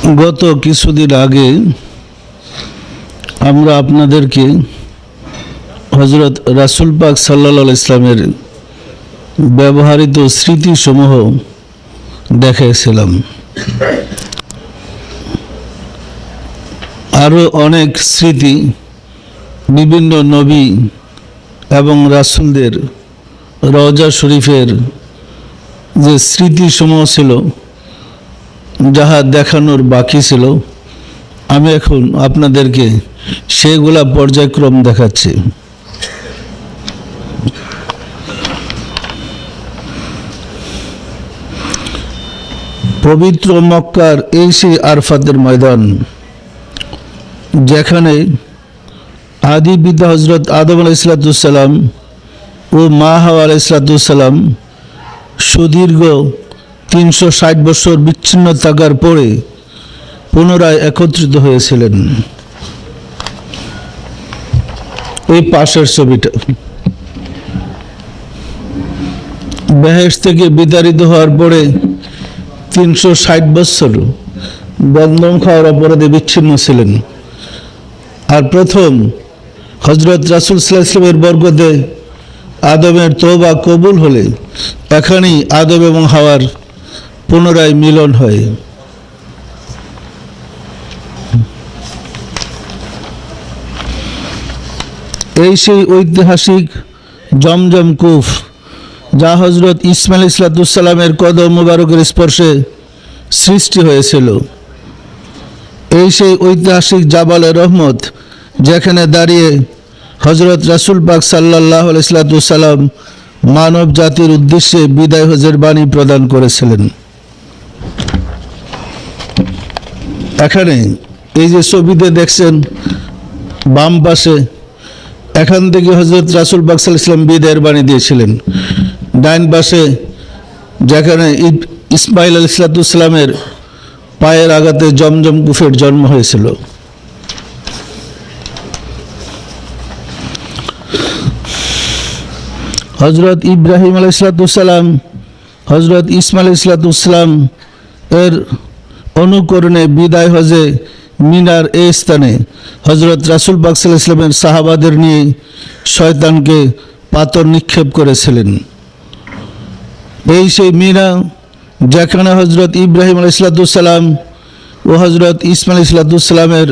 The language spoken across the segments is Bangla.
গত কিছুদিন আগে আমরা আপনাদেরকে হযরত রাসূল পাক সাল্লাল্লাহু আলাইহি ইসলামের ব্যবহৃত স্মৃতিসমূহ দেখাইছিলাম। আরও অনেক স্মৃতি বিভিন্ন নবী এবং রাসূলদের রওজা শরীফের যে স্মৃতিসমূহ ছিল, যাহা দেখানোর বাকি ছিল, আমি এখন আপনাদেরকে সেগুলা পর্যায়ক্রম দেখাচ্ছি। পবিত্র মক্কার এই সেই আরফাতের ময়দান, যেখানে আদি পিতা হযরত আদম আলাইহিসসালাম ও মা হাওয়া আলাইহিসসালাম সুদীর্ঘ 360 বছর বিচ্ছিন্ন থাকার পরে পুনরায় একত্রিত হয়েছিলেন। এই পাশের ছবিটা বেহেশত থেকে বিতাড়িত হওয়ার পরে 360 বছর গন্ধম খাওয়ার অপরাধে বিচ্ছিন্ন ছিলেন। আর প্রথম হযরত রাসূল সাল্লাল্লাহু আলাইহি ওয়াসাল্লামের বরকতে আদমের তওবা কবুল হলে এখানেই আদম এবং হাওয়ার পুনরায় মিলন হয়। এই সেই ঐতিহাসিক জমজম কূপ, যা হযরত ইসমাঈল আলাইহিস সালামের কদম মুবারকের স্পর্শে সৃষ্টি হয়েছিল। এই সেই ঐতিহাসিক জাবালে রহমত, যেখানে দাঁড়িয়ে হযরত রাসূল পাক সাল্লাল্লাহু আলাইহি সাল্লাম মানব জাতির উদ্দেশ্যে বিদায় হজের বাণী প্রদান করেছিলেন। এখানে এই যে ছবিতে দেখছেন বাম পাশে, এখান থেকে হযরত রাসূল পাক সাল্লাল্লাহু আলাইহি সাল্লাম বিদায়ের বাণী দিয়েছিলেন। ডান পাশে যেখানে ইসমাঈল আলাইহিস সালামের পায়ের আঘাতে জমজম কূপের জন্ম হয়েছিল। হযরত ইব্রাহিম আলাইহিস সালাম হযরত ইসমাঈল আলাইহিস সালাম এর অনুকরণে বিদায় হজে মিনার এই স্থানে হযরত রাসূল পাক সাল্লাল্লাহু আলাইহি ওয়াসাল্লামের সাহাবাদের নিয়ে শয়তানকে পাথর নিক্ষেপ করেছিলেন। এই সেই মিনা, যেখানে হযরত ইব্রাহিম আলাইহিস সালাম ও হযরত ইসমাঈল আলাইহিস সালামের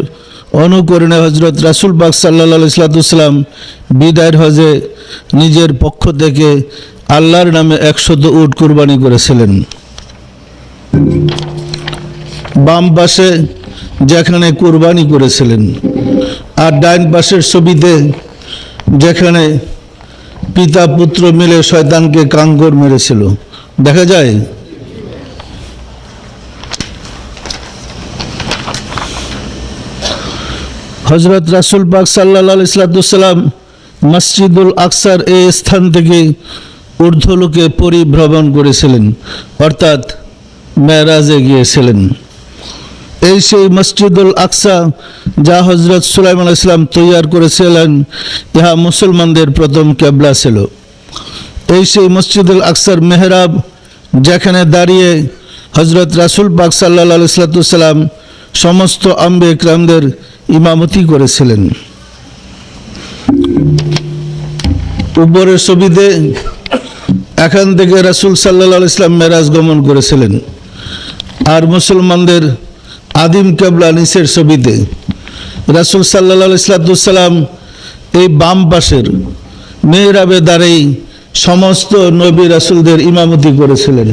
অনুকরণে হযরত রাসূল পাক সাল্লাল্লাহু আলাইহি ওয়াসাল্লাম বিদায়ের হজে নিজের পক্ষ থেকে আল্লাহর নামে 100 উট কুরবানি করেছিলেন। বাম পাশে যেখানে কুরবানি করেছিলেন, আর ডান পাশের ছবিতে যেখানে পিতা পুত্র মিলে শয়তানকে কাঙ্গর মেরেছিল, দেখা যায়। হযরত রাসূল পাক সাল্লাল্লাহু আলাইহি ওয়াসাল্লাম মসজিদুল আকসার এই স্থান থেকে ঊর্ধ্বলোকে পরিভ্রমণ করেছিলেন, অর্থাৎ মেরাজে গিয়েছিলেন। এই সেই মসজিদুল আকসা, যা হযরত সুলাইমান আলাইহিস সালাম তৈয়ার করেছিলেন, ইহা মুসলমানদের প্রথম কিবলা ছিল। এই সেই মসজিদুল আকসার মেহরাব, যেখানে দাঁড়িয়ে হযরত রাসূল পাক সাল্লাল্লাহু আলাইহি ওয়াসাল্লাম সমস্ত আম্বিয়া কিরামদের ইমামতি করেছিলেন। উপরের ছবিতে এখান থেকে রাসূল সাল্লাল্লাহু আলাইহি ওয়াসাল্লাম মেরাজ গমন করেছিলেন। আর মুসলমানদের আদিম কিবলা নিচের ছবিতে রাসূল সাল্লাল্লাহু আলাইহি ওয়াসাল্লাম এই বাম পাশের মেহরাবে দাঁড়িয়ে সমস্ত নবী রাসূলদের ইমামতি করেছিলেন।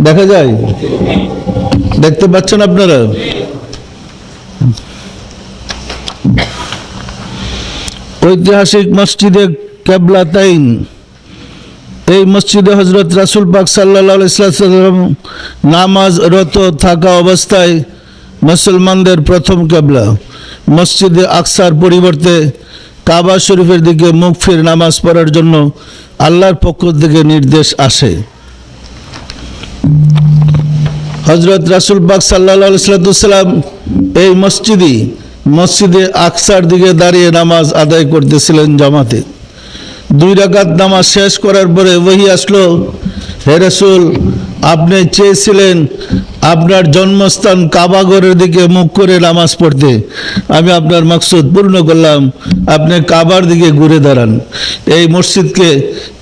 দেখা যায়, দেখতে পাচ্ছেন আপনারা? ঐতিহাসিক মসজিদে কিবলাতাইন, এই মসজিদে হযরত রাসূল পাক সাল্লাল্লাহু আলাইহি ওয়াসাল্লাম নামাজরত থাকা অবস্থায় মুসলমানদের প্রথম কিবলা। মসজিদে আকসার পরিবর্তে কাবা শরীফের দিকে মুখ ফিরে নামাজ পড়ার জন্য আল্লাহর পক্ষ থেকে নির্দেশ আসে। হযরত রাসূল পাক সাল্লাল্লাহু আলাইহি ওয়াসাল্লাম এই মসজিদে আকসার দিকে দাঁড়িয়ে নামাজ আদায় করতেছিলেন জামাতে। 2 রাকাত নামাজ শেষ করার পরে ওহী আসলো, হে রাসূল, আপনি চেয়েছিলেন আপনার জন্মস্থান কাবাগরের দিকে মুখ করে নামাজ পড়তে, আমি আপনার মাকসুদ পূর্ণ করলাম। আপনি কাবার দিকে ঘুরে দাঁড়ান। এই মসজিদকে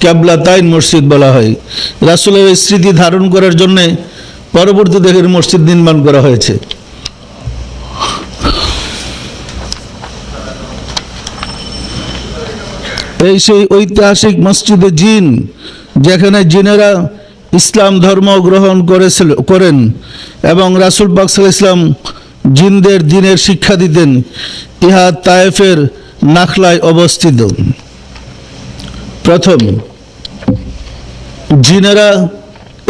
কেবলাতাইন মসজিদ বলা হয়। রাসূলের এই স্মৃতি ধারণ করার জন্যে পরবর্তীতে এখানে মসজিদ নির্মাণ করা হয়েছে। এই সেই ঐতিহাসিক মসজিদে জিন, যেখানে জিনেরা ইসলাম ধর্ম গ্রহণ করেন এবং রাসূল পাক সাল্লাল্লাহু আলাইহি ওয়াসাল্লাম জিনদের দ্বীনের শিক্ষা দিতেন। ইহা তায়েফের নাখলায় অবস্থিত। প্রথম জিনেরা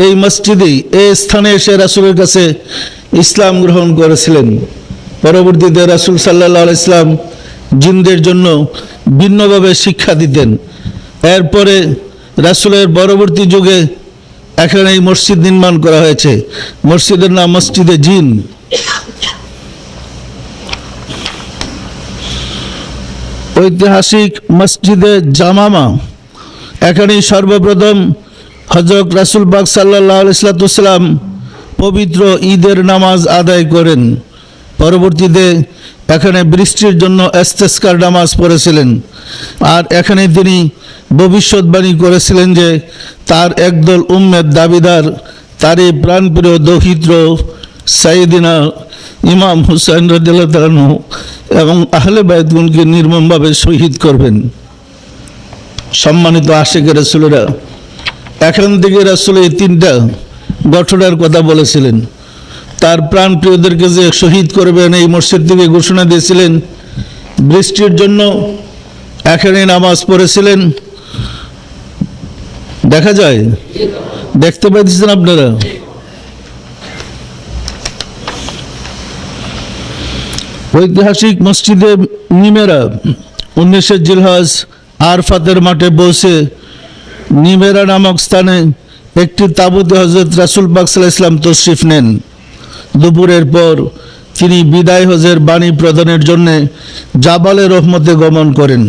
এই মসজিদেই, এই স্থানে এসে রাসূলের কাছে ইসলাম গ্রহণ করেছিলেন। পরবর্তীতে রাসূল সাল্লাল্লাহু আলাইহি ওয়াসাল্লাম জিনদের জন্য ভিন্নভাবে শিক্ষা দিতেন। এরপরে রাসূলের পরবর্তী যুগে এখানে এই মসজিদ নির্মাণ করা হয়েছে। মসজিদের নাম মসজিদে জিন। ঐতিহাসিক মসজিদে জামামা, এখানেই সর্বপ্রথম হযরত রাসূল পাক সাল্লাল্লাহু আলাইহি ওয়াসাল্লাম পবিত্র ঈদের নামাজ আদায় করেন। পরবর্তীতে এখানে বৃষ্টির জন্য ইস্তেসকার নামাজ পড়েছিলেন। আর এখানে তিনি ভবিষ্যৎবাণী করেছিলেন যে তার একদল উম্মত দাবিদার তারই প্রাণপ্রিয় দৌহিত্র সাইয়েদিনা ইমাম হুসাইন রাদিয়াল্লাহু তাআলা আনহু এবং আহলে বাইতগণকে নির্মমভাবে শহীদ করবেন। সম্মানিত আশিকে রাসূলেরা, এখান থেকে রাসূল এই তিনটা ঘটনার কথা বলেছিলেন। তার প্রাণপ্রিয়দেরকে যে শহীদ করবেন এই মসজিদ থেকে ঘোষণা দিয়েছিলেন। বৃষ্টির জন্য এখানে নামাজ পড়েছিলেন। দেখা যায়, দেখতে পাচ্ছেন আপনারা। ঐতিহাসিক মসজিদে নিমেরা 19 জিলহজ আরফাতের মাঠে পৌঁছে নিমেরা নামক স্থানে একটি তাঁবুতে হযরত রাসূল পাক সাল্লাল্লাহু আলাইহি ওয়াসাল্লাম তশরিফ নেন। দুপুরের পর তিনি বিদায় হজের বাণী প্রদানের জন্য জাবালে রহমতে গমন করেন।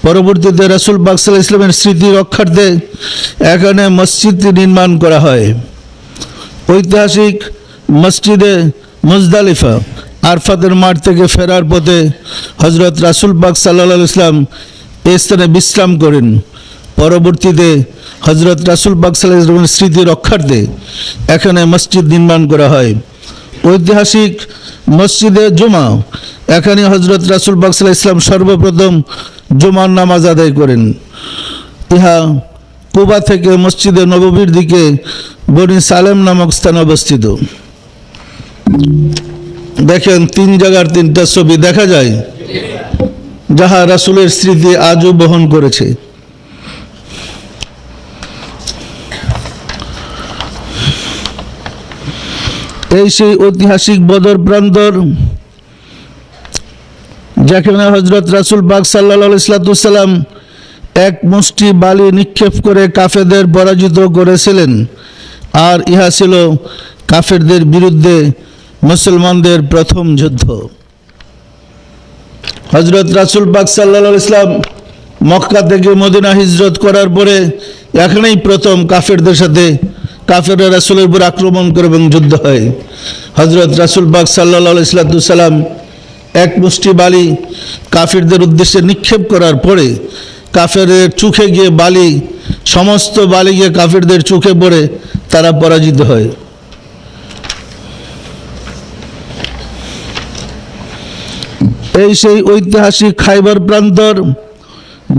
পরবর্তীতে রাসূল পাক সাল্লাল্লাহু আলাইহি ওয়াসাল্লামের স্মৃতি রক্ষার্থে এখানে মসজিদটি নির্মাণ করা হয়। ঐতিহাসিক মসজিদে মুজদালিফা, আরফাতের মাঠ থেকে ফেরার পথে হযরত রাসূল পাক সাল্লাল্লাহু আলাইহি ওয়াসাল্লাম এই স্থানে বিশ্রাম করেন। পরবর্তীতে হযরত রাসূল পাক সাল্লাল্লাহু আলাইহি ওয়াসাল্লামের স্মৃতি রক্ষার্থে এখানে মসজিদ নির্মাণ করা হয়। ঐতিহাসিক মসজিদে জুমা, এখানে হযরত রাসূল পাক সাল্লাল্লাহু আলাইহি ওয়াসাল্লাম সর্বপ্রথম জুমার নামাজ আদায় করেন। ইহা কুবা থেকে মসজিদে নববীর দিকে বনি সালেম নামক স্থানে অবস্থিত। দেখেন, 3 জায়গার 3টা ছবি দেখা যায়, যাহা রাসূলের স্মৃতি আজও বহন করেছে। এই সেই ঐতিহাসিক বদর প্রান্তর, যেখানে হযরত রাসূল পাক সাল্লাল্লাহু আলাইহি ওয়াসাল্লাম এক মুষ্টি বালি নিক্ষেপ করে কাফেরদের পরাজিত করেছিলেন। আর ইহা ছিল কাফেরদের বিরুদ্ধে মুসলমানদের প্রথম যুদ্ধ। হযরত রাসূল পাক সাল্লাল্লাহু আলাইহি ওয়াসাল্লাম মক্কা থেকে মদিনা হিজরত করার পরে এখানেই প্রথম কাফেরদের সাথে কাফেররা রাসূলের উপর আক্রমণ করে এবং যুদ্ধ হয়। হযরত রাসূল পাক সাল্লাল্লাহু আলাইহি ওয়াসাল্লাম এক মুষ্টি বালি কাফেরদের উদ্দেশ্যে নিক্ষেপ করার পরে কাফেরদের চোখে গিয়ে সমস্ত বালি গিয়ে কাফেরদের চোখে পড়ে তারা পরাজিত হয়। এই সেই ঐতিহাসিক খাইবার প্রান্তর,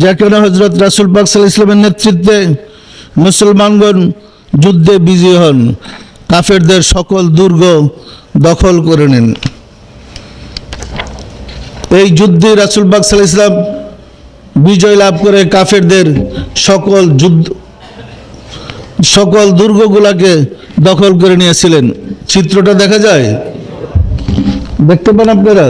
যেখানে হযরত রাসূল পাক সাল্লাল্লাহু আলাইহি ওয়াসাল্লামের নেতৃত্বে মুসলমানগণ যুদ্ধে বিজয়ী হন, কাফেরদের সকল দুর্গ দখল করে নেন। এই যুদ্ধে রাসূল পাক সাল্লাল্লাহু আলাইহি ওয়াসাল্লাম বিজয় লাভ করে কাফেরদের সকল দুর্গগুলাকে দখল করে নিয়েছিলেন। চিত্রটা দেখা যায়, দেখতে পান আপনারা।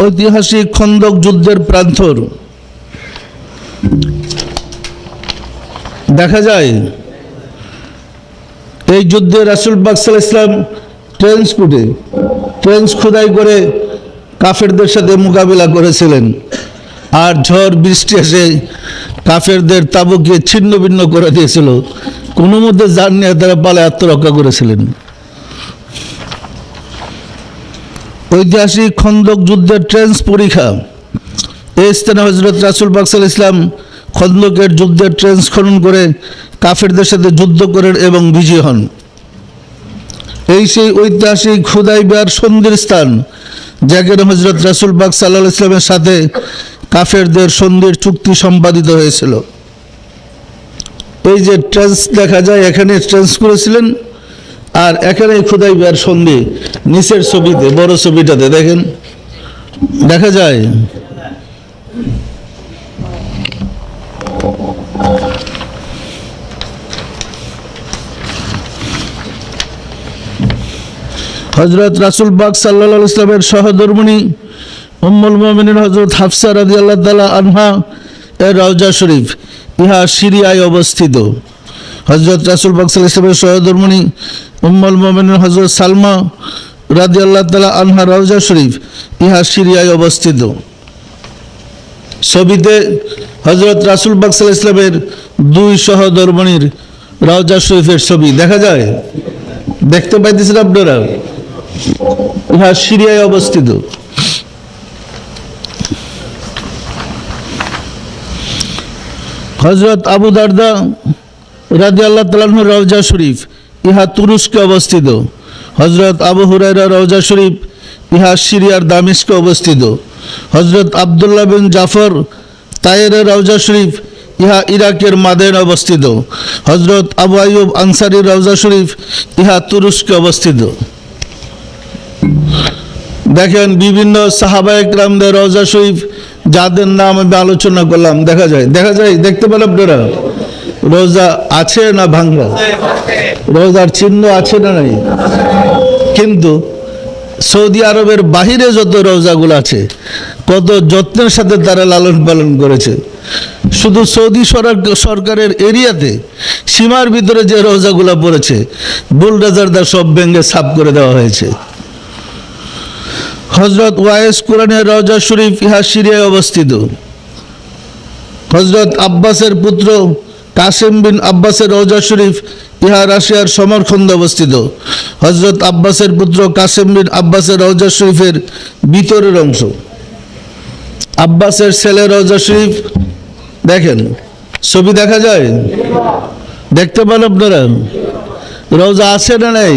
ঐতিহাসিক খন্দক যুদ্ধের প্রান্তর দেখা যায়। এই যুদ্ধে রাসূল পাক সাল্লাল্লাহু আলাইহি ওয়াসাল্লাম ট্রেঞ্চ খোদাই করে কাফেরদের সাথে মোকাবিলা করেছিলেন। আর ঝড় বৃষ্টি এসে কাফেরদের তাঁবুকে ছিন্ন ভিন্ন করে দিয়েছিল, কোনো মধ্যে জান নিয়ে তারা পালায় আত্মরক্ষা করেছিলেন। ঐতিহাসিক খন্দক যুদ্ধের ট্রেন্স পরীক্ষা। এই স্থানে হযরত রাসূল পাক সাল্লাল্লাহু আলাইহি ওয়াসাল্লাম খন্দকের যুদ্ধের ট্রেন্স খনন করে কাফেরদের সাথে যুদ্ধ করেন এবং বিজয়ী হন। এই সেই ঐতিহাসিক হুদাইবিয়ার সন্ধির স্থান, যেখানে হযরত রাসূল পাক সাল্লাল্লাহু আলাইহি ওয়াসাল্লামের সাথে কাফেরদের সন্ধির চুক্তি সম্পাদিত হয়েছিল। এই যে ট্রেন্স দেখা যায়, এখানে ট্রেন্স করেছিলেন, আর এখানে হুদাইবিয়ার সন্ধি নিচের ছবিতে, বড় ছবিটাতে দেখেন দেখা যায়। হযরত রাসূল পাক সাল্লাল্লাহু আলাইহি ওয়াসাল্লামের সহধর্মিণী উম্মুল মুমিনিন হযরত হাফসা রাদিয়াল্লাহু তাআলা আনহা এর রওজা শরীফ ইহা সিরিয়ায় অবস্থিত। হযরত রাসূল পাক সাল্লাল্লাহু আলাইহি ওয়াসাল্লামের সহধর্মিণী উম্মুল মুমিনিন হযরত সালমা রাদিয়াল্লাহু তাআলা আনহা রওজা শরীফ ইহা সিরিয়ায় অবস্থিত। ছবিতে হযরত রাসূল পাক সাল্লাল্লাহু আলাইহি ওয়াসাল্লামের দুই সহধর্মিণীর রওজা শরীফের ছবি দেখা যায়, দেখতে পাইতেছেন আপনারা? ইহা সিরিয়ায় অবস্থিত। হযরত আবু দারদা রাদিয়াল্লাহু তাআলা আনহু রওজা শরীফ ইহা তুরস্কে অবস্থিত। হযরত আবু হুরায়রা রওজা শরীফ ইহা সিরিয়ার দামেস্কে অবস্থিত। হযরত আব্দুল্লাহ বিন জাফর তায়েরের রওজা শরীফ ইহা ইরাকের মাদেন অবস্থিত। হযরত আবু আইয়ুব আনসারীর রওজা শরীফ ইহা তুরস্কে অবস্থিত। দেখেন বিভিন্ন সাহাবায়ে কেরামদের রওজা শরীফ, যাদের নাম আমি আলোচনা করলাম, দেখা যায় দেখতে পেলেন আপনারা? রওজা আছে না ভাঙ্গা? রওজার চিহ্ন আছে না নাই? কিন্তু সৌদি আরবের বাহিরে যত রওজাগুলো আছে, কত যত্নের সাথে তারা লালন পালন করেছে। শুধু সৌদি সরকারের এরিয়াতে সীমার ভিতরে যে রওজাগুলো পড়েছে, বুলডোজার দা সব ভেঙে সাফ করে দেওয়া হয়েছে। হযরত ওয়াইস কুরআনের রওজা শরীফ ইহা সিরিয়ায় অবস্থিত। হযরত আব্বাসের পুত্র কাসেম বিন আব্বাসের রওজা শরীফ ইহা রাশিয়ার সমরখন্দে অবস্থিত। হযরত আব্বাসের পুত্র কাসেম বিন আব্বাসের রওজা শরীফের ভিতরের অংশ। আব্বাসের ছেলে রওজা শরীফ দেখেন, ছবি দেখা যায়, দেখতে পান আপনারা? রওজা আছে না নাই?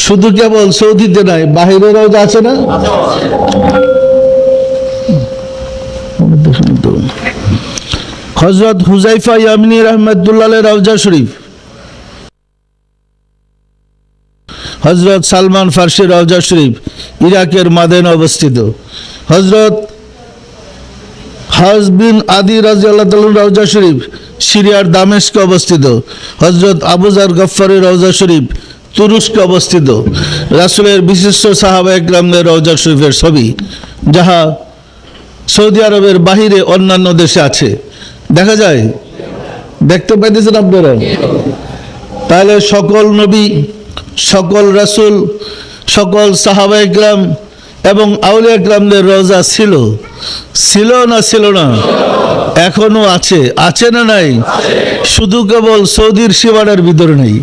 শুধু কেবল সৌদিতে নাই, বাহিরে রওজা আছে না? হযরত হুযায়ফা ইয়ামিনী রাহমাতুল্লাহ রওজা শরীফ। হযরত সালমান ফারসি রওজা শরীফ ইরাকের মাদেন অবস্থিত। হযরত হাজ বিন আদি রাদিয়াল্লাহু তাআলা রওজা শরীফ সিরিয়ার দামেস্কে অবস্থিত। হযরত আবু যার গফফারের রওজা শরীফ তুরস্কে অবস্থিত। রাসূলের বিশিষ্ট সাহাবায়ে কেরামদের রওজা শরীফের ছবি, যাহা সৌদি আরবের বাহিরে অন্যান্য দেশে আছে, দেখা যায়, দেখতে পাইতেছেন আপনারা? তাহলে সকল নবী, সকল রাসূল, সকল সাহাবায়ে কেরাম এবং আউলিয়া কেরামদের রওজা ছিল না ছিল না? এখনো আছে না নাই? শুধু কেবল সৌদির সীমানার ভিতরে নেই।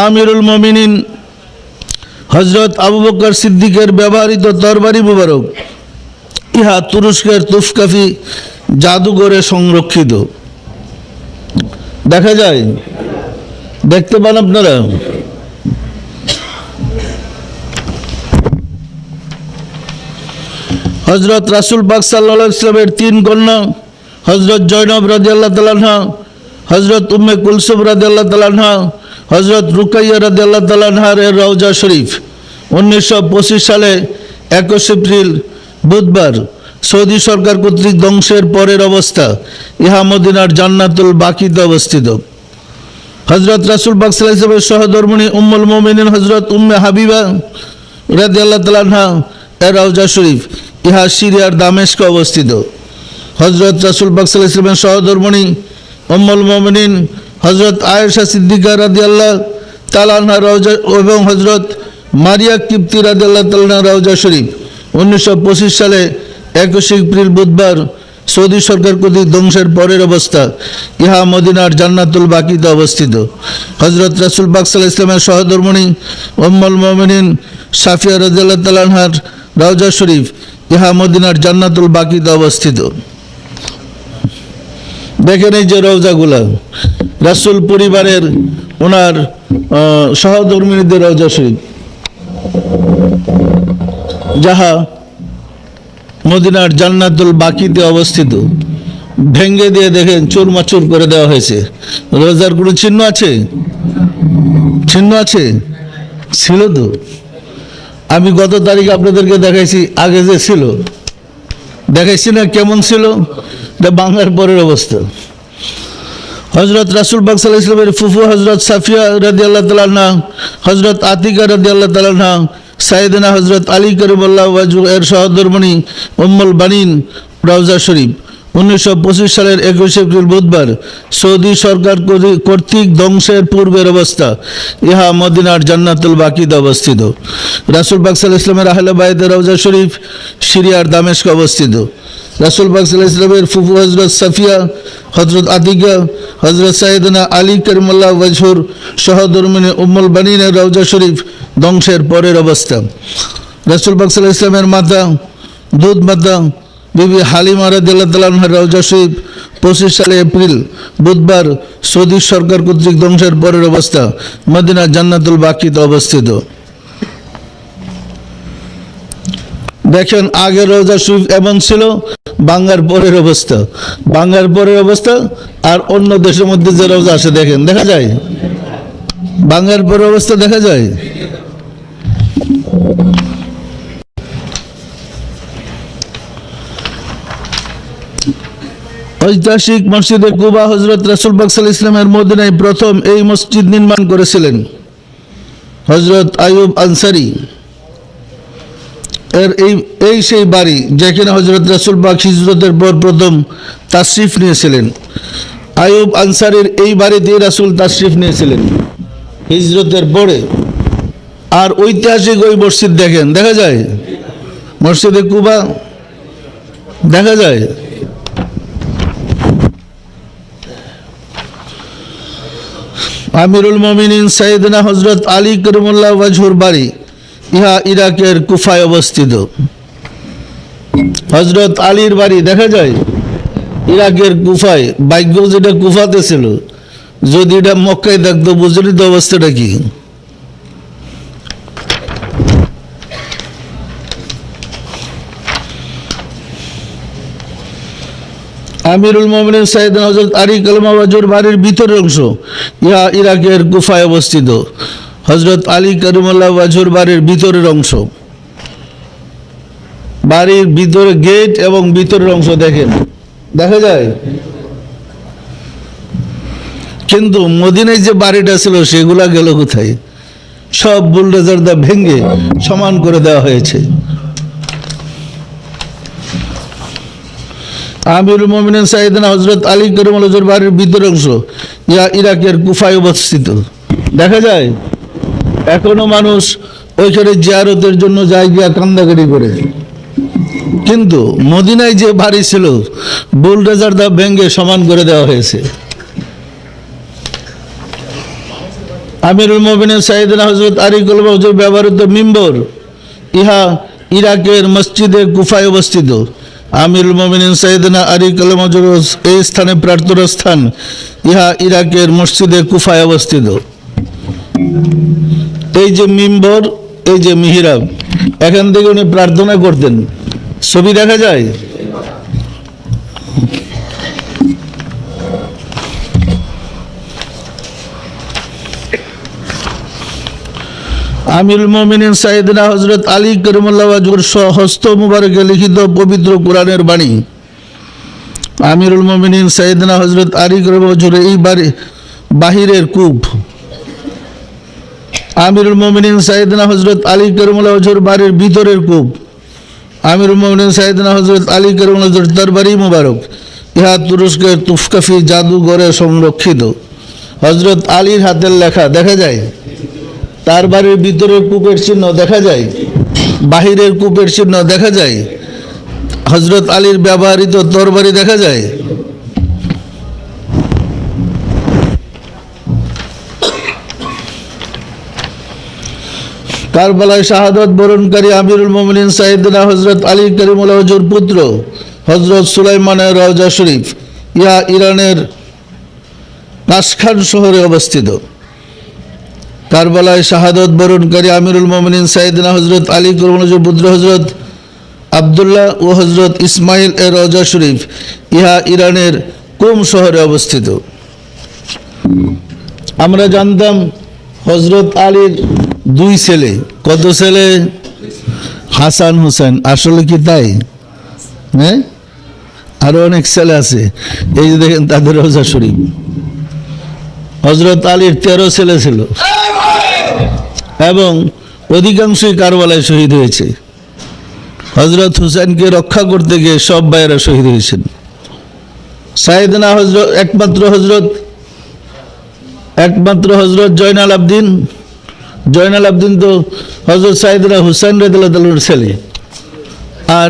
আমিরুল মুমিনিন হযরত আবু বকর সিদ্দিকের ব্যবহৃত তরবারি মুবারক ইহা তুরস্কের তুফকাফি জাদুঘরে সংরক্ষিত। দেখা যায়, দেখতে পান আপনারা? হযরত রাসূল পাক সাল্লাল্লাহু আলাইহি ওয়াসাল্লামের তিন কন্যা হযরত জয়নব রাদিয়াল্লাহু তাআলা আনহা, হযরত উম্মে কুলসুম রাদিয়াল্লাহু তাআলা আনহা, হযরত রুকাইয়া রাদিয়াল্লাহু তাআলা আনহার রওজা শরীফ 1925 সালে 21 এপ্রিল বুধবার সৌদি সরকার কর্তৃক ধ্বংসের পরের অবস্থা ইহা মদিনার জান্নাতুল বাকিতে অবস্থিত। হযরত রাসূল পাক সাল্লাল্লাহু আলাইহি ওয়াসাল্লামের সহধর্মিণী উম্মুল মুমিনিন হযরত উম্মে হাবিবা রাদিয়াল্লাহু তাআলা আনহা এর রওজা শরীফ ইহা সিরিয়ার দামেস্কে অবস্থিত। হযরত রাসূল পাক সাল্লাল্লাহু আলাইহি ওয়াসাল্লামের সহধর্মিণী উম্মুল মুমিনিন হযরত আয়েশা সিদ্দিকা রাদিয়াল্লাহু তাআলা আনহা রওজা এবং হযরত মারিয়া কিপ্তি রাদিয়াল্লাহু তাআলা আনহা রওজা শরীফ 1925 সালে 21 এপ্রিল বুধবার সৌদি সরকার কর্তৃক ধ্বংসের পরের অবস্থা। ইহা মদিনার জান্নাতুল বাকিতে অবস্থিত। হযরত রাসূল পাক সাল্লাল্লাহু আলাইহি ওয়াসাল্লামের সহধর্মিণী উম্মুল মুমিনিন সাফিয়া রাদিয়াল্লাহু তাআলা আনহার রওজা শরীফ ইহা মদিনার জান্নাতুল বাকিতে অবস্থিত। দেখেন এই যে রওজাগুলা রাসূল পরিবারের ওনার সহধর্মিণীদের রওজা শরীফ, যাহা মদিনার জান্নাতুল বাকিতে অবস্থিত। ভেঙ্গে দিয়ে দেখেন চুরমাচুর করে দেওয়া হয়েছে। রোজার কোনো চিহ্ন আছে? চিহ্ন আছে? ছিল তো। আমি গত তারিখে আপনাদেরকে দেখাইছি, আগে যে ছিল দেখাইছি না কেমন ছিল। এটা বাংলার পরের অবস্থা। হযরত রাসূল পাক সাল্লাল্লাহু আলাইহি ওয়াসাল্লামের ফুফু হযরত সাফিয়া রাদিয়াল্লাহু তাআলা আনহা, হযরত আতিকা রাদিয়াল্লাহু তাআলা আনহা, সাইয়েদনা হযরত আলী কারিমাল্লাহু ওয়াজহু এর সহধর্মিণী উম্মুল বানিন রওজা শরীফ 1925 সালের 21 এপ্রিল বুধবার সৌদি সরকার কর্তৃক ধ্বংসের পূর্বের অবস্থা। ইহা মদিনার জান্নাতুল বাকিতে অবস্থিত। রাসূল পাক সাল্লাল্লাহু আলাইহি ওয়াসাল্লামের আহলে বাইতের রওজা শরীফ সিরিয়ার দামেস্কে অবস্থিত। রাসূল পাক সাল্লাল্লাহু আলাইহি ওয়াসাল্লামের ফুফু হযরত সাফিয়া, হযরত আতিকা, হযরত সাইয়েদনা আলী কারিমাল্লাহু ওয়াজহুর সহধর্মিণী উম্মুল বানিনের রওজা শরীফ ধ্বংসের পরের অবস্থা। রাসূল পাক সাল্লাল্লাহু আলাইহি ওয়াসাল্লামের মাতা, দুধ মাতা বিবি হালিমা রাদিয়াল্লাহু তাআলা আনহার রওজা শরীফ 25 সালে এপ্রিল বুধবার সৌদি সরকার কর্তৃক ধ্বংসের পরের অবস্থা। মদিনা জান্নাতুল বাকিতে অবস্থিত। দেখেন আগের রওজা শরীফ এমন ছিল, বাংলার পরের অবস্থা। বাংলার পরের অবস্থা আর অন্য দেশের মধ্যে যে রওজা আছে দেখেন, দেখা যায় বাংলার পরের অবস্থা দেখা যায়। ঐতিহাসিক মসজিদে কুবা হযরত রাসূল পাক সাল্লাল্লাহু আলাইহি ওয়াসাল্লামের মদিনায় প্রথম এই মসজিদ নির্মাণ করেছিলেন হযরত আইয়ুব আনসারী। এর এই সেই বাড়ি যেখানে হযরত রাসূল পাক হিজরতের পর প্রথম তাশরিফ নিয়েছিলেন। আইয়ুব আনসারীর এই বাড়িতে রাসূল তাশরিফ নিয়েছিলেন হিজরতের পরে। আর ঐতিহাসিক ওই মসজিদ দেখেন, দেখা যায় মসজিদে কুবা দেখা যায়। আমিরুল মুমিনিন সাইয়েদনা হযরত আলী কারিমাল্লাহু ওয়াজহুর বাড়ি ইহা ইরাকের কুফায় অবস্থিত। হযরত আলীর বাড়ি দেখা যায় ইরাকের কুফায়। ভাগ্য যেটা কুফাতে ছিল, যদি এটা মক্কায় থাকতো বুঝলি তো অবস্থাটা কি। আমিরুল মুমিনিন সাইয়েদনা হযরত আলী কারিমাল্লাহু ওয়াজহুর বাড়ির ভিতরের অংশ ইহা ইরাকের কুফায় অবস্থিত। হযরত আলী কারিমাল্লাহু ওয়াজহুর বাড়ির ভিতরের অংশ, বাড়ির ভিতরে গেট এবং ভিতরের অংশ দেখেন, দেখা যায়। কিন্তু মদিনায় যে বাড়িটা ছিল সেগুলা গেল কোথায়? সব বুলডোজার দা ভেঙে সমান করে দেওয়া হয়েছে। আমিরুল মুমিনিন সাইয়েদনা হযরত আলী কারিমাল্লাহু ওয়াজহুর বাড়ির ভিতরের অংশ ইহা ইরাকের কুফায় অবস্থিত। দেখা যায় এখনো মানুষ ওইখানে জিয়ারতের জন্য যায়, গিয়া কান্দাকাটি করে। কিন্তু মদিনায় যে বাড়ি ছিল বুলডোজার দা ভেঙে সমান করে দেওয়া হয়েছে। আমিরুল মুমিনিন সাইয়েদনা হযরত আলী কারিমাল্লাহু ওয়াজহুর ব্যবহৃত মিম্বর ইহা ইরাকের মসজিদে কুফায় অবস্থিত। আমিরুল মুমিনিন সাইয়েদনা আলী কারিমাল্লাহু ওয়াজহুর এই স্থানে প্রার্থনার স্থান ইহা ইরাকের মসজিদে কুফায় অবস্থিত। এই যে মিম্বর, এই যে মিহরাব, এখান থেকে উনি প্রার্থনা করতেন। ছবি দেখা যায়। আমিরুল মুমিনিন সাইয়েদনা হযরত আলী কারিমাল্লাহু ওয়াজহুর স্বহস্ত মুবারকে লিখিত পবিত্র কোরআনের বাণী। আমিরুল মুমিনিন সাইয়েদনা হযরত আলী কারিমাল্লাহু ওয়াজহুর এই বাড়ি বাহিরের কূপ। আমিরুল মুমিনিন সাইয়েদনা হযরত আলী কারিমাল্লাহু ওয়াজহুর বাড়ির ভিতরের কূপ। আমিরুল মুমিনিন সাইয়েদনা হযরত আলী কারিমাল্লাহু ওয়াজহুর দরবারি মুবারক ইহা তুরস্কের তুফকাফি জাদুঘরে সংরক্ষিত। হযরত আলীর হাতের লেখা দেখা যায়। তার বাড়ির ভিতরের কূপের চিহ্ন দেখা যায়, বাহিরের কূপের চিহ্ন দেখা যায়। হযরত আলীর ব্যবহৃত তরবারি দেখা যায়। কারবালায় শাহাদাত বরণকারী আমিরুল মুমিনিন সাইয়েদনা হযরত আলী কারিমুল্লাহ হুজুর পুত্র হযরত সুলাইমানের রওজা শরীফ ইহা ইরানের কাশখান শহরে অবস্থিত। কারবালায় শাহাদাত বরণকারী আমিরুল মুমিনিন সাইয়েদনা হযরত আলী কারিমুল্লাহ হুজুর পুত্র হযরত আব্দুল্লাহ ও হযরত ইসমাইল এর রওজা শরীফ ইহা ইরানের কুম শহরে অবস্থিত। আমরা জানতাম হযরত আলীর দুই ছেলে। কত ছেলে? হাসান হুসেন। আসলে কি তাই? হ্যাঁ, আরো অনেক ছেলে আছে। এই যে দেখেন তাদের রওজা শরীফ। হযরত আলীর 13 ছেলে ছিল এবং অধিকাংশই কারবালায় শহীদ হয়েছে। হযরত হুসেনকে রক্ষা করতে গিয়ে সব ভাইয়েরা শহীদ হয়েছেন। সাইয়েদনা হযরত একমাত্র হযরত জয়নাল আবদিন তো হযরত সাইয়েদনা হুসেন রাদিয়াল্লাহু তাআলার ছেলে। আর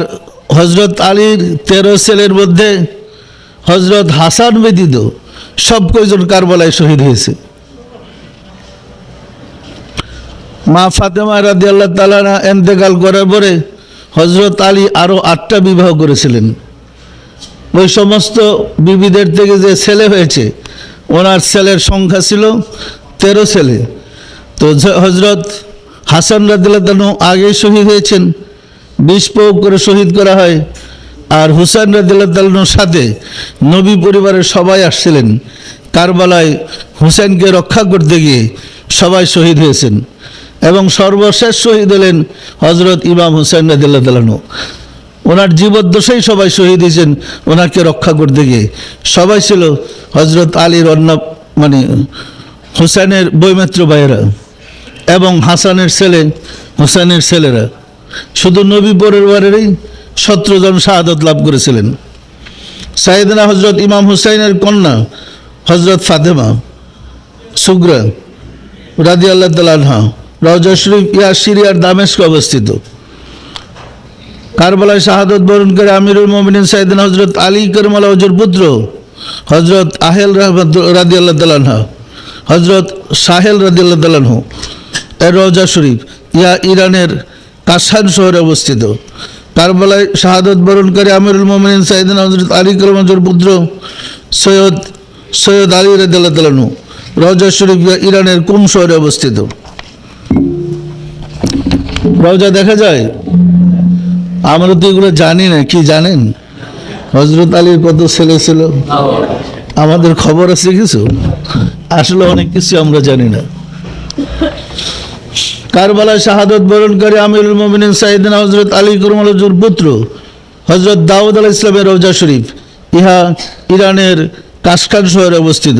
হযরত আলীর 13 ছেলের মধ্যে হযরত হাসান ব্যতীত সব কয়জন কারবালায় শহীদ হয়েছে। মা ফাতেমা রাদিয়াল্লাহু তাআলা ইন্তেকাল করার পরে হযরত আলী আরো 8টা বিবাহ করেছিলেন। ওই সমস্ত বিবিদের থেকে যে ছেলে হয়েছে ওনার ছেলের সংখ্যা ছিল 13 ছেলে। তো হযরত হাসান রাদিয়াল্লাহু তাআলা আগে শহীদ হয়েছেন, 20 প্রয়োগ করে শহীদ করা হয়। আর হুসাইন রাদিয়াল্লাহু তাআলার সাথে নবী পরিবারের সবাই আসছিলেন। কারবালায় হুসেনকে রক্ষা করতে গিয়ে সবাই শহীদ হয়েছেন এবং সর্বশেষ শহীদ হলেন হযরত ইমাম হুসাইন রাদিয়াল্লাহু তাআলা। ওনার জীবদ্দশায় সবাই শহীদ হয়েছেন ওনাকে রক্ষা করতে গিয়ে। সবাই ছিল হযরত আলীর অন্য হুসেনের বৈমিত্র ভাইয়েরা এবং হাসানের ছেলে হুসেনের ছেলেরা। শুধু নবী পরিবারেরই 17 জন শাহাদাত লাভ করেছিলেন। সাইয়েদনা হযরত ইমাম হুসাইনের কন্যা হযরত ফাতেমা সুগরা রাদিয়াল্লাহু তাআলা আনহা রওজা শরীফ ইহা সিরিয়ার দামেস্কে অবস্থিত। কারবালায় শাহাদাত বরণকারী আমিরুল মুমিনিন সাইয়েদনা হযরত আলী কারিমুল্লাহ হুজুর পুত্র হযরত আহেল রাদিয়াল্লাহু তাআলা আনহা হযরত সাহেল রাদিয়াল্লাহু তাআলা আনহু এর রওজা শরীফ ইহা ইরানের কাশখান শহরে অবস্থিত। কারবালায় শাহাদাত বরণকারী আমিরুল মুমিনিন সাইয়েদনা হযরত আলী কারিমুল্লাহ হুজুর পুত্র সৈয়দ আলী রাদিয়াল্লাহু তাআলা আনহু রওজা শরীফ ইরানের কুম শহরে অবস্থিত। রওজা দেখা যায়। আমরা তো এগুলো জানি না। কি জানেন হযরত আলীর কত ছেলে ছিল? আমাদের খবর আছে কিছু? আসলে অনেক কিছু আমরা জানি না। কারবালায় শাহাদাত বরণকারী আমিরুল মুমিনিন সাইয়েদনা হযরত আলী কারিমুল্লাহ হুজুর পুত্র হযরত দাউদ আলাইহিস সালামের রওজা শরীফ ইহা ইরানের কাশখান শহরে অবস্থিত।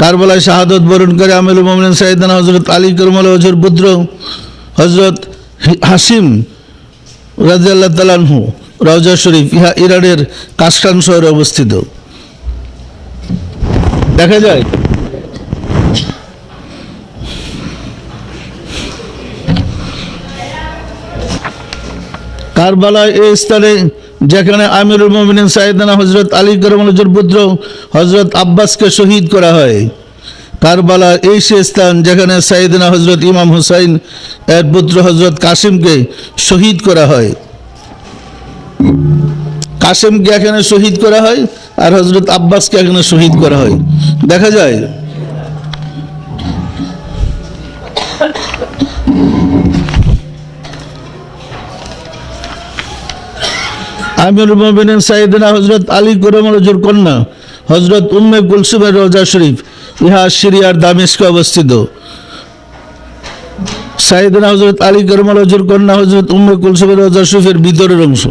কারবালায় শাহাদাত বরণকারী আমিরুল মুমিনিন সাইয়েদনা হযরত আলী কারিমুল্লাহ হুজুর পুত্র হযরত হাসিম রাদিয়াল্লাহু তাআলা আনহু রওজা শরীফ ইহা ইরানের কাশখান শহরে অবস্থিত। দেখা যায় কারবালায় এই স্থানে যেখানে আমিরুল মুমিনিন সাইয়েদনা হযরত আলী কারিমুল্লাহ হুজুর পুত্র হযরত আব্বাসকে শহীদ করা হয়। কারবালা এই সে স্থান যেখানে সাইয়েদনা হযরত ইমাম হুসাইন এর পুত্র হযরত কাসিমকে শহীদ করা হয়। কাসিমকে এখানে শহীদ করা হয় আর হযরত আব্বাসকে এখানে শহীদ করা হয়। দেখা যায় আমিরুল মুমিনিন সাইয়েদনা হযরত আলী কারিমুল্লাহ হুজুর কন্যা হযরত উম্মে কুলসুমের রওজা শরীফ ইহা সিরিয়ার দামেস্কে অবস্থিত। সাইয়েদনা হযরত আলী কারিমুল্লাহ হুজুর কন্যা হযরত উম্মে কুলসুমের রওজা শরীফের ভিতরের অংশ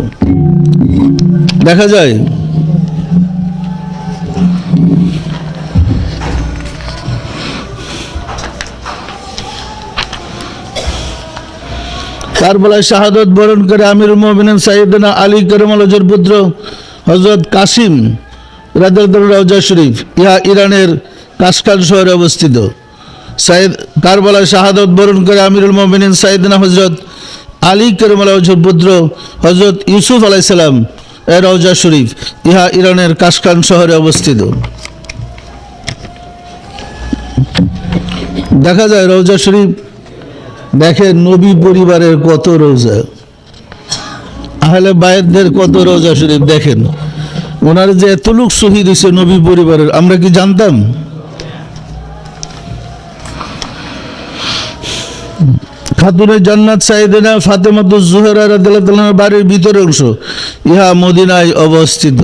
দেখা যায়। কারবালায় শাহাদাত বরণকারী আমিরুল মুমিনিন সাইয়েদনা আলী কারিমুল্লাহ হুজুর পুত্র হযরত কাসিম রাদিয়াল্লাহু তাআলা রওজা শরীফ ইহা ইরানের কাশখান শহরে অবস্থিত। কারবালায় শাহাদাত বরণকারী আমিরুল মুমিনিন সাইয়েদনা হযরত আলী কাররামাল্লাহু ওয়াজহুর পুত্র হযরত ইউসুফ আলাইহিস সালাম এর রওজা শরীফ, ইহা ইরানের কাশকান শহরে অবস্থিত। দেখা যায় রওজা শরীফ, দেখেন নবী পরিবারের কত রওজা, আহলে বায়াতদের কত রওজা শরীফ। দেখেন ওনার যে এত লোক শহীদ হয়েছে নবী পরিবারের, আমরা কি জানতাম? খাতুনে জান্নাত সাইয়েদানা ফাতেমাতুজ জোহরা রাদিয়াল্লাহু তাআলার বাড়ির ভিতরের অংশ, ইহা মদিনায় অবস্থিত।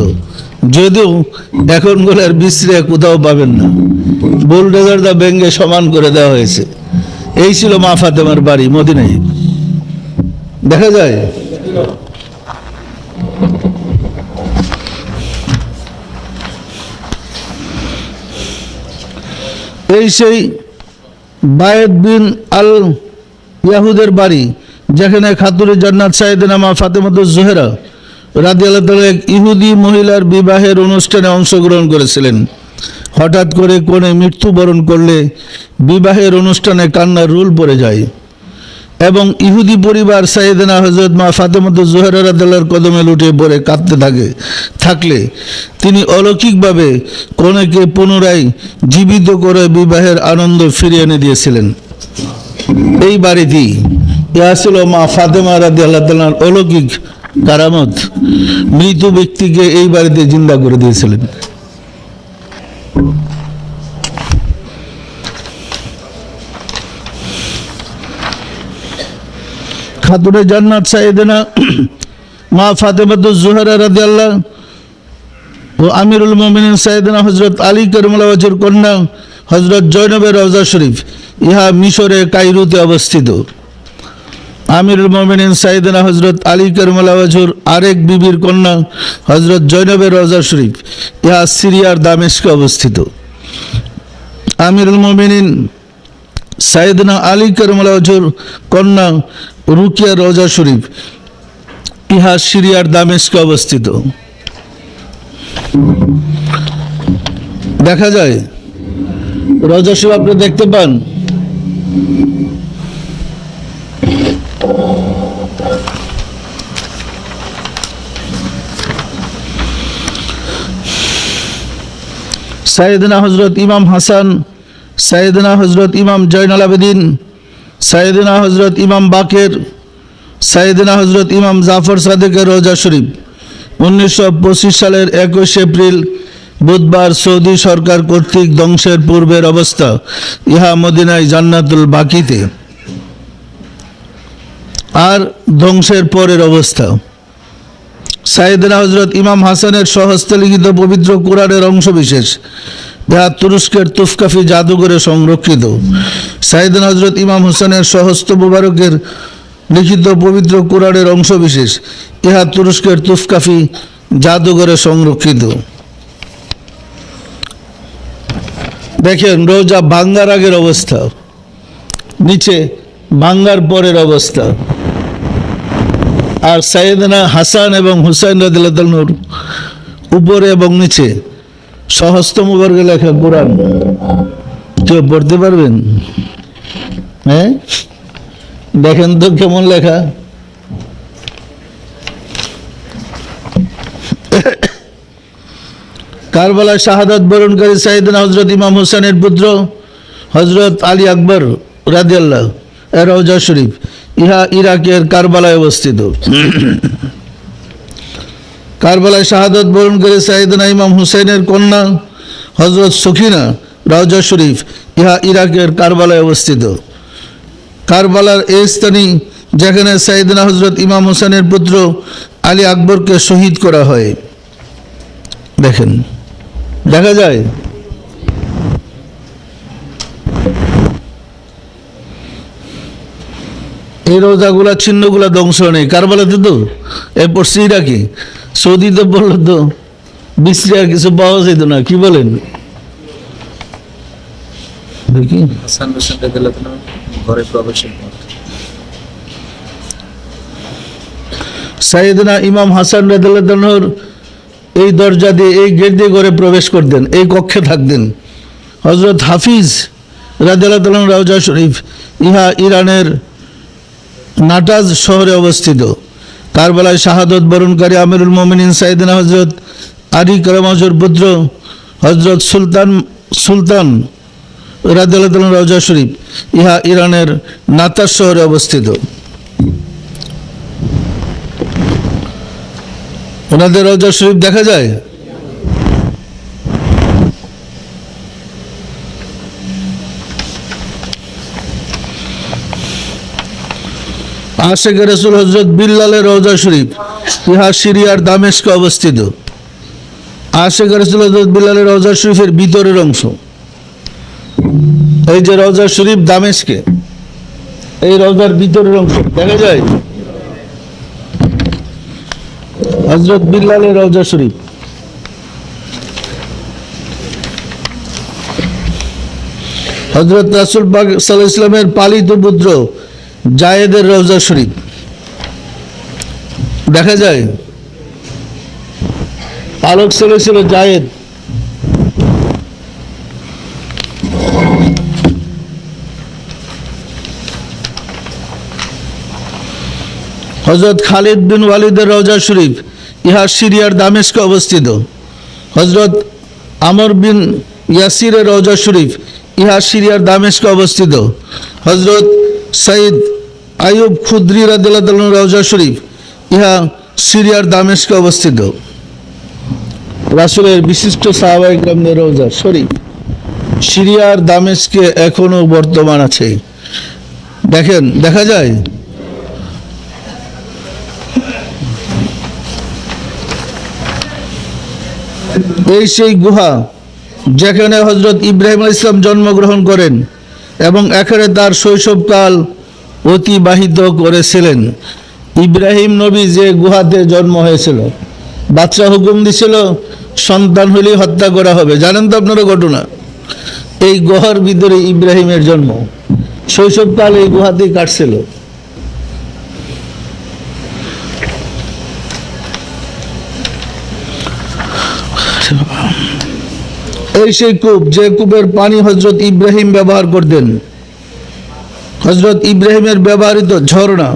যদিও এখন গোলার বিশ্রে কোথাও পাবেন না, বোলডোজার দা ভেঙে সমান করে দেওয়া হয়েছে। এই ছিল মা ফাতেমার বাড়ি মদিনায়, দেখা যায়। এই সেই বায়েদ বিন আল ইয়াহুদের বাড়ি, যেখানে খাতুনে জান্নাত সাইয়েদানা মা ফাতেমাতুজ জোহরা রাদিয়াল্লাহু তাআলা এক ইহুদি মহিলার বিবাহের অনুষ্ঠানে অংশগ্রহণ করেছিলেন। হঠাৎ করে কোণে মৃত্যুবরণ করলে বিবাহের অনুষ্ঠানে কান্নার রোল পড়ে যায় এবং ইহুদি পরিবার সাইয়েদানা হযরত মা ফাতেমাতুজ জোহরা রাদিয়াল্লাহু কদমে লুটিয়ে পড়ে কাঁদতে থাকলে তিনি অলৌকিকভাবে কনেকে পুনরায় জীবিত করে বিবাহের আনন্দ ফিরিয়ে এনে দিয়েছিলেন। এই বাড়িতেই ইহা ছিল মা ফাতেমা রাদিয়াল্লাহু তাআলার অলৌকিক কারামত, মৃত ব্যক্তিকে এই বাড়িতে জিন্দা করে দিয়েছিলেন। খাতুনে জান্নাত সাইয়েদানা মা ফাতেমাতুজ জোহরা রাদিয়াল্লাহু ও আমিরুল মুমিনিন সাইয়েদানা হযরত আলী কাররামাল্লাহু ওয়াজহুর কন্যা হযরত জয়নবের রওজা শরীফ, ইহা মিশরের কায়রোতে অবস্থিত। আমিরুল মুমিনিন সাইয়েদানা হযরত আলী কাররামাল্লাহু ওয়াজহুর আরেক বিবির কন্যা হযরত জয়নবের রওজা শরীফ, ইহা সিরিয়ার দামেস্কে অবস্থিত। আমিরুল মুমিনিন সাইয়েদনা আলী কাররামাল্লাহু ওয়াজহুর কন্যা রুকিয়ার রওজা শরীফ, ইহা সিরিয়ার দামেস্কে অবস্থিত। দেখা যায় রওজা শরীফ আপনি দেখতে পান। সাইয়েদনা হযরত ইমাম হাসান, সাইয়েদনা হযরত ইমাম জয়নুল আবেদিন, সাইয়েদনা হযরত ইমাম বাকের, সাইয়েদনা হযরত ইমাম জাফর সাদেকের রওজা শরীফ 1925 সালের 21 এপ্রিল বুধবার সৌদি সরকার কর্তৃক ধ্বংসের পূর্বের অবস্থা, ইহা মদিনায় জান্নাতুল বাকিতে। আর ধ্বংসের পরের অবস্থা, সাইয়েদনা হযরত ইমাম হাসানের স্বহস্তে লিখিত পবিত্র কোরআনের অংশবিশেষ, ইহা তুরস্কের তুফকাফি জাদুঘরে সংরক্ষিত। সাইয়েদনা হযরত ইমাম হোসেনের স্বহস্ত মুবারকের লিখিত পবিত্র কোরআনের অংশবিশেষ, ইহা তুরস্কের তুফকাফি জাদুঘরে সংরক্ষিত। দেখেন রোজা ভাঙ্গার আগের অবস্থা, নিচে ভাঙ্গার পরের অবস্থা। আর সাইয়েদনা হাসান এবং হুসাইন রাদিয়াল্লাহু তাআলার উপরে এবং নিচে স্বহস্ত মুবারকে লেখা কোরআন। কেউ পড়তে পারবেন? হ্যাঁ, দেখেন তো কেমন লেখা। কারবালায় শাহাদাত বরণকারী সাইয়েদনা হযরত ইমাম হোসেনের পুত্র হযরত আলী আকবর রাদিয়াল্লাহু এর রওজা শরীফ, ইহা ইরাকের কারবালায় অবস্থিত। কারবালায় শাহাদাত বরণকারী সাইয়েদনা ইমাম হুসাইনের কন্যা হযরত সখিনা রওজা শরীফ, ইহা ইরাকের কারবালায় অবস্থিত। কারবালার এই স্থানে যেখানে সাইয়েদনা হযরত ইমাম হোসেনের পুত্র আলী আকবরকে শহীদ করা হয়। দেখেন, দেখা যায় এই রোজাগুলা চিহ্নগুলা ধ্বংস নেই। কারবালাতে তো এরপর ইরাকে, সৌদিতে বললো তো বিশ্রী আর কিছু পাওয়া যেত না। কি বলেন? দেখি সাইয়েদনা ইমাম হাসান রাদিয়াল্লাহু তাআলার এই দরজা দিয়ে, এই গেট দিয়ে ঘরে প্রবেশ করতেন, এই কক্ষে থাকতেন। হযরত হাফিজ রাদিয়াল্লাহু তাআলার রওজা শরীফ, ইহা ইরানের নাটাজ শহরে অবস্থিত। কারবালায় শাহাদত বরণকারী আমিরুল মোমিনিন সাইয়েদনা হযরত আলী কারামাজুর পুত্র হযরত সুলতান রাদিয়াল্লাহু তাআলা রওজা শরীফ, ইহা ইরানের নাতাজ শহরে অবস্থিত। ওনাদের রওজা শরীফ দেখা যায়। আশিক রাসূল হযরত বিল্লালের রওজা শরীফ, ইহা সিরিয়ার দামেস্কে অবস্থিত। আশিক রাসূল হযরত বিল্লালের রওজা শরীফের ভিতরের অংশ, এই যে রওজা শরীফ দামেস্কে, এই রওজার ভিতরের অংশ দেখা যায়। হযরত বিল্লালের রওজা শরীফ, হযরত রাসূল পাক সাল্লাল্লাহু আলাইহি ওয়াসাল্লামের পালিত পুত্র জায়েদের রওজা শরীফ দেখা যায়। পালক ছেলে ছিল জায়েদ। হযরত খালিদ বিন ওয়ালিদের রওজা শরীফ, ইহা সিরিয়ার দামেস্কে অবস্থিত। হযরত আমর বিন ইয়াসিরের রওজা শরীফ, ইহা সিরিয়ার দামেস্কে অবস্থিত। হযরত সঈদ আইয়ুব খুদরি রাদিয়াল্লাহু তাআলার রওজা শরীফ, ইহা সিরিয়ার দামেস্কে অবস্থিত। রাসূলের বিশিষ্ট সাহাবায়ে কেরামদের রওজা শরীফ সিরিয়ার দামেস্কে এখনো বর্তমান আছে। দেখেন, দেখা যায়। এই সেই গুহা যেখানে হযরত ইব্রাহিম আলাইহিস সালাম জন্মগ্রহণ করেন এবং এখানে তার শৈশবকাল অতিবাহিত করেছিলেন। ইব্রাহিম নবী যে গুহাতে জন্ম হয়েছিল, বাদশা হুকুম দিছিল সন্তান হলেই হত্যা করা হবে। জানেন তো আপনারা ঘটনা? এই গুহার ভিতরে ইব্রাহিমের জন্ম, শৈশবকাল এই গুহাতেই কাটছিল। এই সেই কূপ, যে কূপের পানি হযরত ইব্রাহিম ব্যবহার করতেন। হযরত ইব্রাহিমের ব্যবহৃত ঝর্ণা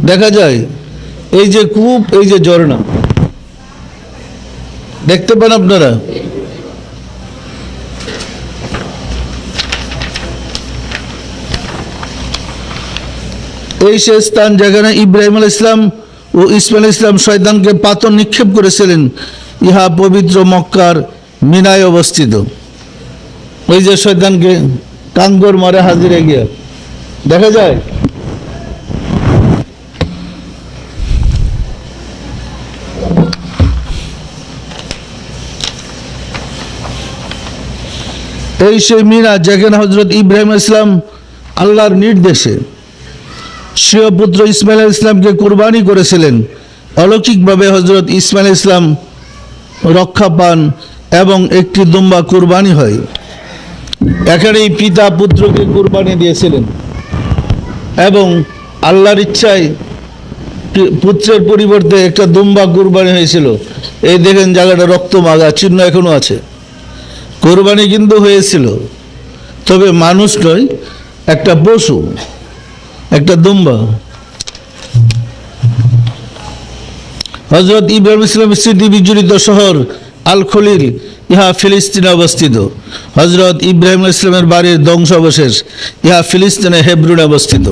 দেখা যায়। এই যে কূপ, এই যে ঝর্ণা দেখতে পান আপনারা। এই সেই স্থান যেখানে ইব্রাহিম আলাইহিস সালাম ও ইসমাঈল আলাইহিস সালাম শয়তানকে পাথর নিক্ষেপ করেছিলেন, ইহা পবিত্র মক্কার মিনায় অবস্থিত। ওই যে শয়তানকে কাঙ্গর মারে হাজিরে গিয়া দেখা যায়। এই সেই মিনা যেখানে হযরত ইব্রাহিম আলাইহিস সালাম আল্লাহর নির্দেশে স্বীয় পুত্র ইসমাঈল আলাইহিস সালামকে কুরবানি করেছিলেন। অলৌকিকভাবে হযরত ইসমাঈল আলাইহিস সালাম রক্ষা পান এবং একটি দুম্বা কুরবানি হয়। এখানেই পিতা পুত্রকে কুরবানি দিয়েছিলেন এবং আল্লাহর ইচ্ছায় পুত্রের পরিবর্তে একটা দুম্বা কুরবানি হয়েছিল। এই দেখেন জায়গাটা রক্ত মাখা চিহ্ন এখনো আছে। কুরবানি কিন্তু হয়েছিল, তবে মানুষ নয়, একটা পশু, একটা দুম্বা। হযরত ইব্রাহিম ইসলামের স্মৃতি বিজড়িত শহর আল খলিল, ইহা ফিলিস্তিনে অবস্থিত। হযরত ইব্রাহিম ইসলামের বাড়ির ধ্বংসাবশেষ, ইহা ফিলিস্তিনে হেব্রনে অবস্থিত।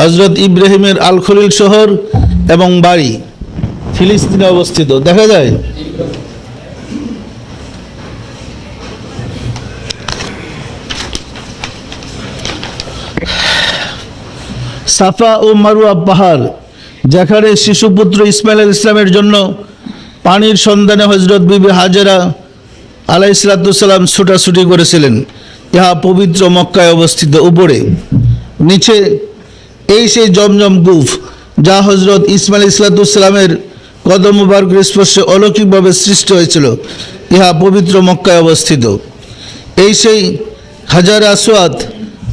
হযরত ইব্রাহিমের আল খলিল শহর এবং বাড়ি ফিলিস্তিনে অবস্থিত দেখা যায়। সাফা ও মারওয়া পাহাড়, যেখানে শিশুপুত্র ইসমাঈল আলাইহিস সালামের জন্য পানির সন্ধানে হযরত বিবি হাজেরা আলাইহিস সালাম ছুটাছুটি করেছিলেন, ইহা পবিত্র মক্কায় অবস্থিত। উপরে নিচে এই সেই জমজম কূপ, যা হযরত ইসমাঈল আলাইহিস সালামের কদম মুবারকের স্পর্শে অলৌকিকভাবে সৃষ্টি হয়েছিল, ইহা পবিত্র মক্কায় অবস্থিত। এই সেই হাজার আসওয়াদ,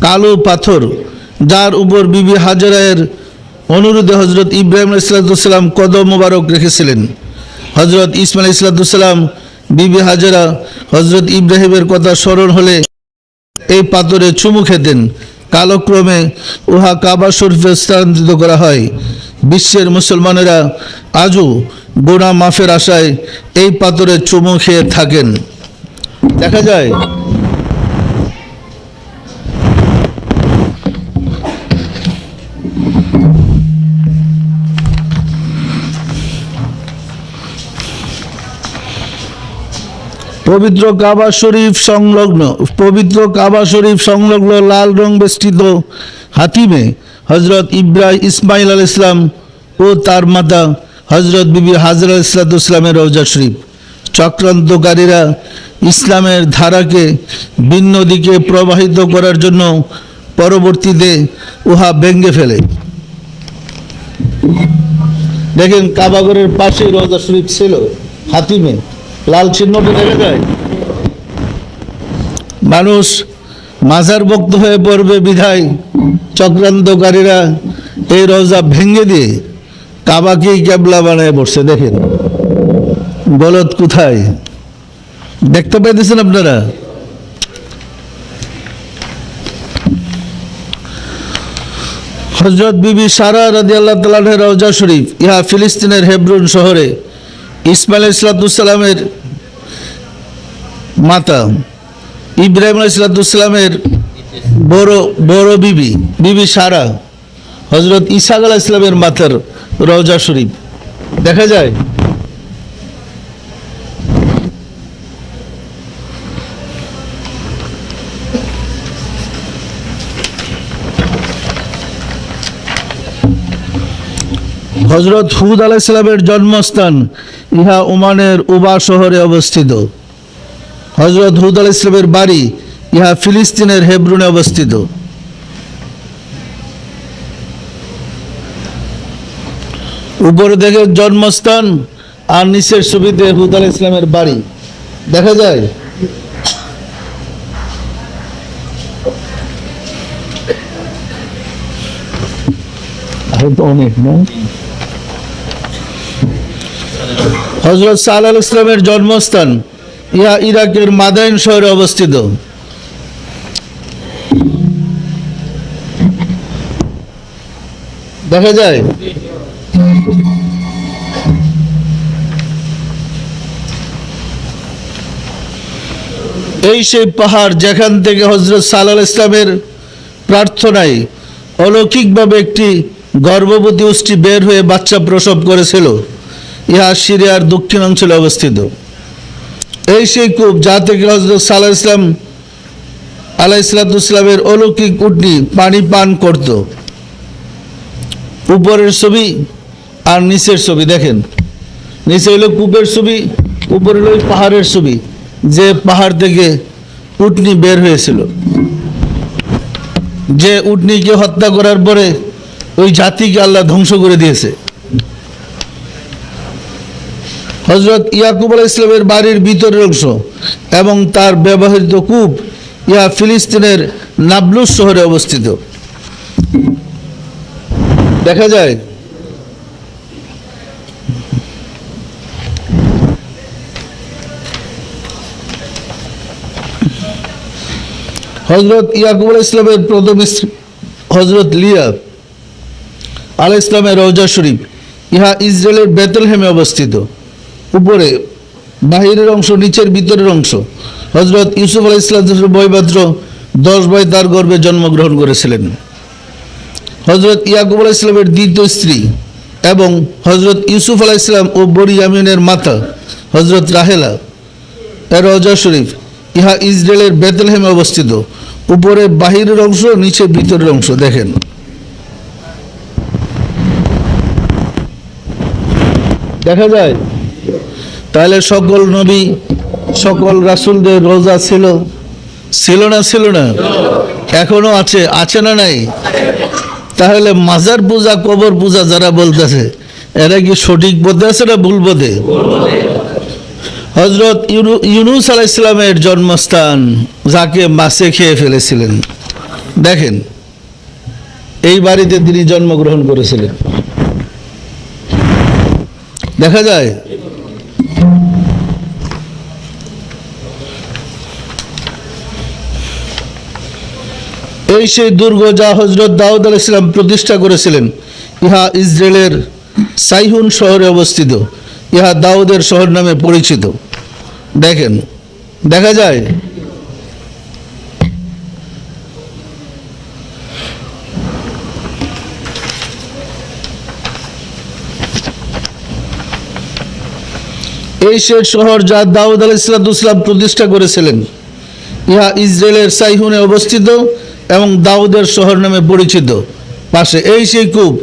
কালো পাথর, যার উপর বিবি হাজেরার অনুরোধে হযরত ইব্রাহিম আলাইহিস সালাম কদম মুবারক রেখেছিলেন। হযরত ইসমাঈল আলাইহিস সালাম বিবি হাজেরা হযরত ইব্রাহিমের কথা স্মরণ হলে এই পাথরে চুমু খেতেন কালক্রমে উহা কাবা শরীফে স্থানান্তরিত করা হয়। বিশ্বের মুসলমানেরা আজও গুনাহ মাফের আশায় এই পাথরে চুমু খেয়ে থাকেন। দেখা যায় পবিত্র কাবা শরীফ সংলগ্ন লাল রং বেষ্টিত হাতিমে হজরত ইসমাইল আলাইহিস সালাম ও তার মাতা হজরত বিবি হাজরা আলাইহিস সালামের রওজা শরীফ। চক্রান্তকারীরা ইসলামের ধারাকে ভিন্ন দিকে প্রবাহিত করার জন্য পরবর্তীতে উহা ভেঙে ফেলে। দেখেন কাবাগরের পাশেই রওজা শরীফ ছিল, হাতিমে লাল চিহ্নটা দেখা যায়। মানুষ মাজার ভক্ত হয়ে পড়বে বিধায় চক্রান্তকারীরা এই রওজা ভেঙে দিয়ে কাবাকেই কেবলা বানায় বসছে। দেখেন গলত কোথায় দেখতে পাইতেছেন আপনারা? হযরত বিবি সারা রাদিয়াল্লাহু তাআলা আনহার রওজা শরীফ ইহা ফিলিস্তিনের হেব্রন শহরে ইসমাইল আলাইহিস সালামের মাতা ইব্রাহিম আলাইহিস সালামের বড় বিবি সারা হযরত ঈসা আলাইহিস সালামের মাতার রওজা শরীফ দেখা যায়। হযরত হুদ আলাইহিস সালামের জন্মস্থান ইহা ওমানের উবা শহরে অবস্থিত। হযরত হুদ আলাইহিস সালামের বাড়ি ইহা ফিলিস্তিনের হেব্রনে অবস্থিত। উপরে দেখে জন্মস্থান আর নিচের ছবিতে হুদ আলাইহিস সালামের বাড়ি দেখা যায়। অনেক না। হযরত সালেহ আলাইহিস সালামের জন্মস্থান ইহা ইরাকের মাদাইন শহরে অবস্থিত। দেখা যায়। এই সেই পাহাড় যেখান থেকে হযরত সালেহ আলাইহিস সালামের প্রার্থনায় অলৌকিকভাবে একটি গর্ভবতী উষ্ট্রি বের হয়ে বাচ্চা প্রসব করেছিল। ইহা সিরিয়ার দক্ষিণ অঞ্চলে অবস্থিত। এই সেই কূপ যা থেকে হযরত সালেহ আলাইহিস সালামের অলৌকিক উটনি পানি পান করত। উপরের ছবি আর নিচের ছবি দেখেন। নিচে হলো কূপের ছবি, উপরে হলো পাহাড়ের ছবি, যে পাহাড় থেকে উটনি বের হয়েছিল। যে উটনিকে হত্যা করার পরে ওই জাতিকে আল্লাহ ধ্বংস করে দিয়েছে। হযরত ইয়াকুব আলাইহিস সালামের বাড়ির ভিতরের অংশ এবং তার ব্যবহৃত কূপ ইহা ফিলিস্তিনের নাবলুস শহরে অবস্থিত। দেখা যায়। হযরত ইয়াকুব আলাইহিস সালামের প্রথম স্ত্রী হযরত লিয়া আলাইহিস সালামের রওজা শরীফ ইহা ইসরায়েলের বেথলেহেমে অবস্থিত। উপরে বাহিরের অংশ, নিচের ভিতরের অংশ। হযরত ইউসুফ আলাইহিস সালামের বয়মাত্র 10 ভাই তার গর্ভে জন্মগ্রহণ করেছিলেন। হযরত ইয়াকুব আলাইহিস সালামের দ্বিতীয় স্ত্রী এবং হযরত ইউসুফ আলাইহিস সালাম ও বনিয়ামিনের মাতা হযরত রাহেলা এর রওজা শরীফ ইহা ইসরায়েলের বেথলেহেমে অবস্থিত। উপরে বাহিরের অংশ, নিচে ভিতরের অংশ দেখেন। দেখা যায়। তাহলে সকল নবী, সকল রাসূলদের রওজা ছিল না? এখনো আছে না নাই? তাহলে মাজার পূজা, কবর পূজা যারা বলতেছে এরা কি সঠিক পথে আছে না ভুল পথে? হযরত ইউনূস আলাইহিস সালামের জন্মস্থান যাকে মাছে খেয়ে ফেলেছিলেন, দেখেন এই বাড়িতে তিনি জন্মগ্রহণ করেছিলেন। দেখা যায়। এই সেই দুর্গ যা হযরত দাউদ আলাইহিস সালাম প্রতিষ্ঠা করেছিলেন। ইহা ইসরায়েলের সাইহুন শহরে অবস্থিত। ইহা দাউদের শহর নামে পরিচিত। দেখেন, দেখা যায় এই সেই শহর যা দাউদ আলাইহিস সালাম প্রতিষ্ঠা করেছিলেন। ইহা ইসরায়েলের সাইহুনে অবস্থিত এবং দাউদের শহর নামে পরিচিত। পাশে এই সেই কূপ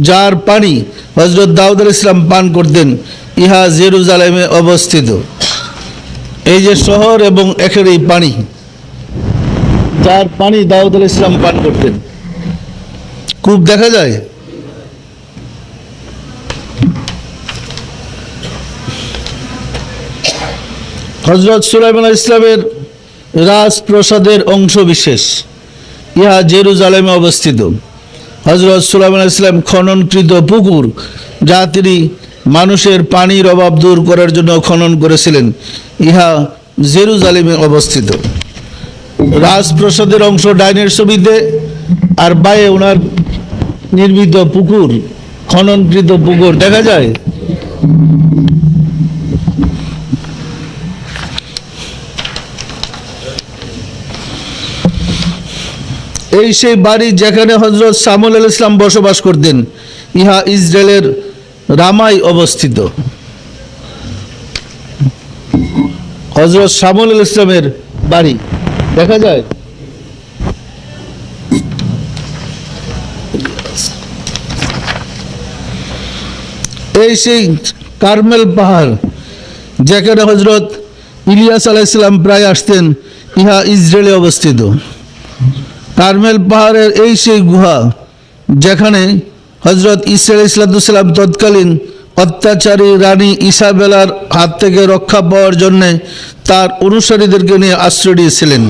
যার পানি হযরত দাউদ আলাইহিস সালাম পান করতেন। ইহা জেরুজালেমে অবস্থিত। এই যে শহর এবং এখানে এই পানি, যার পানি দাউদ আলাইহিস সালাম পান করতেন। কূপ দেখা যায়। হযরত সুলাইমান আলাইহিস সালামের রাজপ্রাসাদের অংশ বিশেষ। ইহা জেরুজালেমে অবস্থিত। হযরত সুলাইমান আলাইহিস সালাম খননকৃত পুকুর যা তিনি মানুষের পানির অভাব দূর করার জন্য খনন করেছিলেন, ইহা জেরুজালেমে অবস্থিত। রাজপ্রাসাদের অংশ ডাইনের ছবিতে, আর বাইরে ওনার নির্মিত পুকুর, খননকৃত পুকুর দেখা যায়। এই সেই বাড়ি যেখানে হযরত শামুল আলাইহিস সালাম বসবাস করতেন। ইহা ইসরায়েলের রামায় অবস্থিত। হযরত শামুল আলাইহিস সালামের বাড়ি দেখা যায়। এই সেই কার্মেল পাহাড় যেখানে হযরত ইলিয়াস আলাইহিস সালাম প্রায় আসতেন। ইহা ইসরায়েলে অবস্থিত। কার্মেল পাহাড়ের এই সেই গুহা যেখানে হযরত ঈসা আলাইহিস সালাম তৎকালীন অত্যাচারী রানী ইসাবেলার হাত থেকে রক্ষা পাওয়ার জন্য তার অনুসারীদেরকে নিয়ে আশ্রয় দিয়েছিলেন।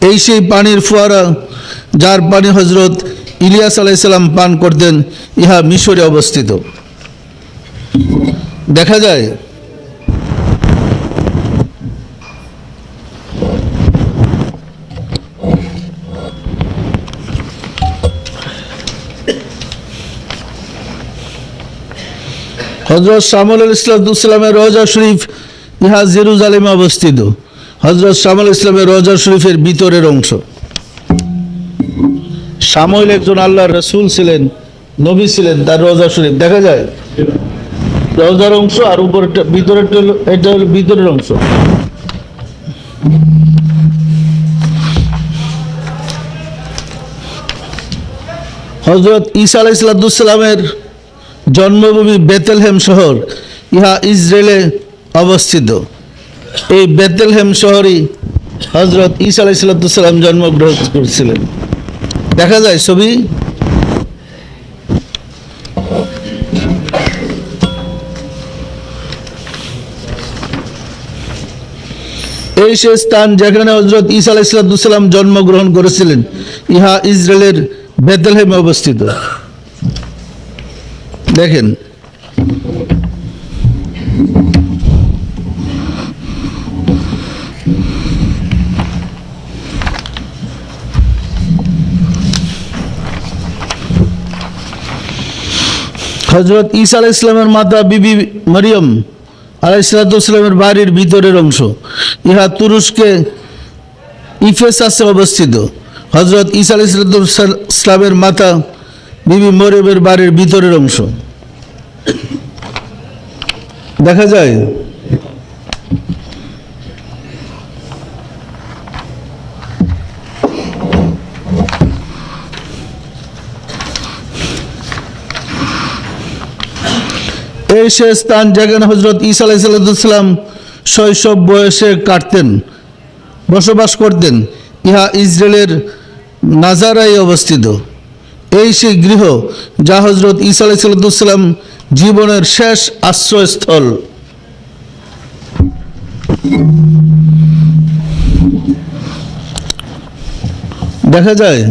এই সেই পানির ফোয়ারা যার পানি হযরত ইলিয়াস আলাইহিস সালাম পান করতেন। ইহা মিশরে অবস্থিত। দেখা যায়। হযরত শামুল আলাইহিস সালামের রওজা শরীফ, ইহা জেরুজালেমে অবস্থিত। হযরত শামুল আলাইহিস সালামের রওজা শরীফের ভিতরের অংশ। শামুল একজন আল্লাহর রাসূল ছিলেন, নবী ছিলেন। তার রওজা শরীফ দেখা যায়। রওজার অংশ আর উপরেরটা ভিতরেরটা হলো, এটা হলো ভিতরের অংশ। হযরত ঈসা আলাইহিস সালামের জন্মভূমি বেথলেহেম শহর, ইহা ইসরায়েলে অবস্থিত। এই বেথলেহেম শহরই হযরত ঈসা আলাইহিস সালাম জন্মগ্রহণ করেছিলেন। দেখা যায় ছবি। এই সেই স্থান যেখানে হযরত ঈসা আলাইহিস সালাম জন্মগ্রহণ করেছিলেন। ইহা ইসরায়েলের বেথলেহেমে অবস্থিত। দেখেন, হযরত ঈসা আলাইহিস সালামের মাতা বিবি মরিয়ম আলাইহিস সালামের বাড়ির ভিতরের অংশ। ইহা তুরস্কে ইফেসাসে অবস্থিত। হযরত ঈসা আলাইহিস সালামের মাতা বিবি মরিয়মের বাড়ির ভিতরের অংশ দেখা যায়। এই সে স্থান যেখানে হযরত ঈসা আলাইহিস সালাম শৈশব বয়সে কাটতেন, বসবাস করতেন। ইহা ইসরায়েলের নাজারায় অবস্থিত। এই সেই গৃহ যা হযরত ঈসা আলাইহিস সালাম জীবনের শেষ আশ্রয়স্থল। দেখা যায়।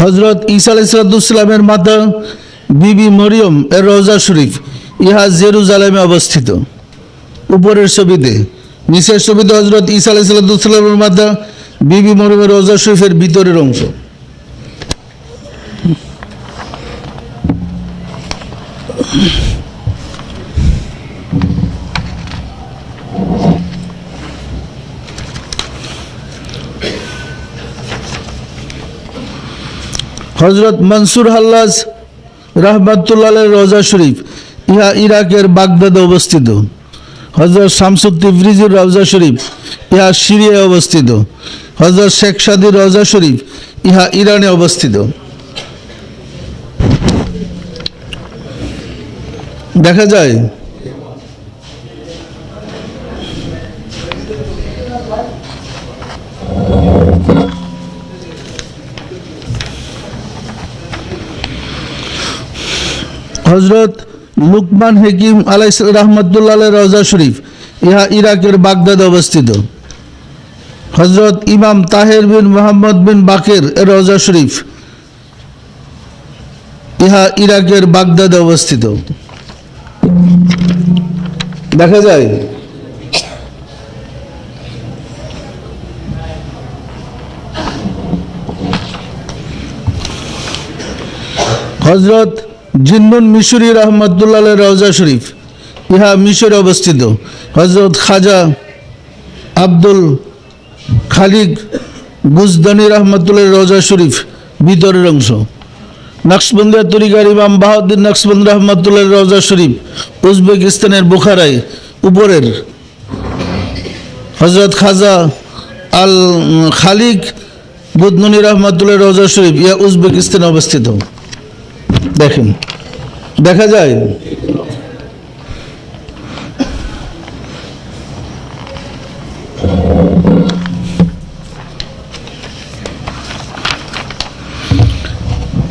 হযরত ঈসা আলাইহিস সালামের মাতা বিবি মরিয়ম এর রওজা শরীফ, ইহা জেরুজালেমে অবস্থিত। উপরের ছবিতে, নিচের ছবিতে হযরত ঈসা আলাইহিস সালামের মাতা বিবি মরিয়মের রওজা শরীফের ভিতরের অংশ। হযরত মনসুর হাল্লাজ রাহমাতুল্লাহ আলাইহির রওজা শরীফ, ইহা ইরাকের বাগদাদে অবস্থিত। হযরত শামসুত তিবরিজির রওজা শরীফ, ইহা সিরিয়ায় অবস্থিত। হযরত শেখ সাদির রওজা শরীফ, ইহা ইরানে অবস্থিত। দেখা যায় হযরত লুকমান হাকিম আলাইহিস রাহমাতুল্লাহ আলাইহির রওজা শরীফ, ইহা ইরাকের বাগদাদে অবস্থিত। হযরত ইমাম তাহের বিন মুহাম্মদ বিন বাকের এর রওজা শরীফ, ইহা ইরাকের বাগদাদে অবস্থিত। দেখা যায় হযরত জিন্নুন মিশরি রাহমাতুল্লাহ আলাইহির রওজা শরীফ, ইহা মিশরে অবস্থিত। হযরত খাজা আব্দুল খালিক গুজদানি রাহমাতুল্লাহ রওজা শরীফ ভিতরের অংশ। নকশবন্দিয়া তরিকার ইমাম বাহাউদ্দিন নকশবন্দি রাহমাতুল্লাহ রওজা শরীফ উজবেকিস্তানের বুখারায় উপরের। হযরত খাজা আল খালিক গুজদানি রাহমাতুল্লাহ রওজা শরীফ, ইহা উজবেকিস্তানে অবস্থিত। দেখেন, দেখা যায়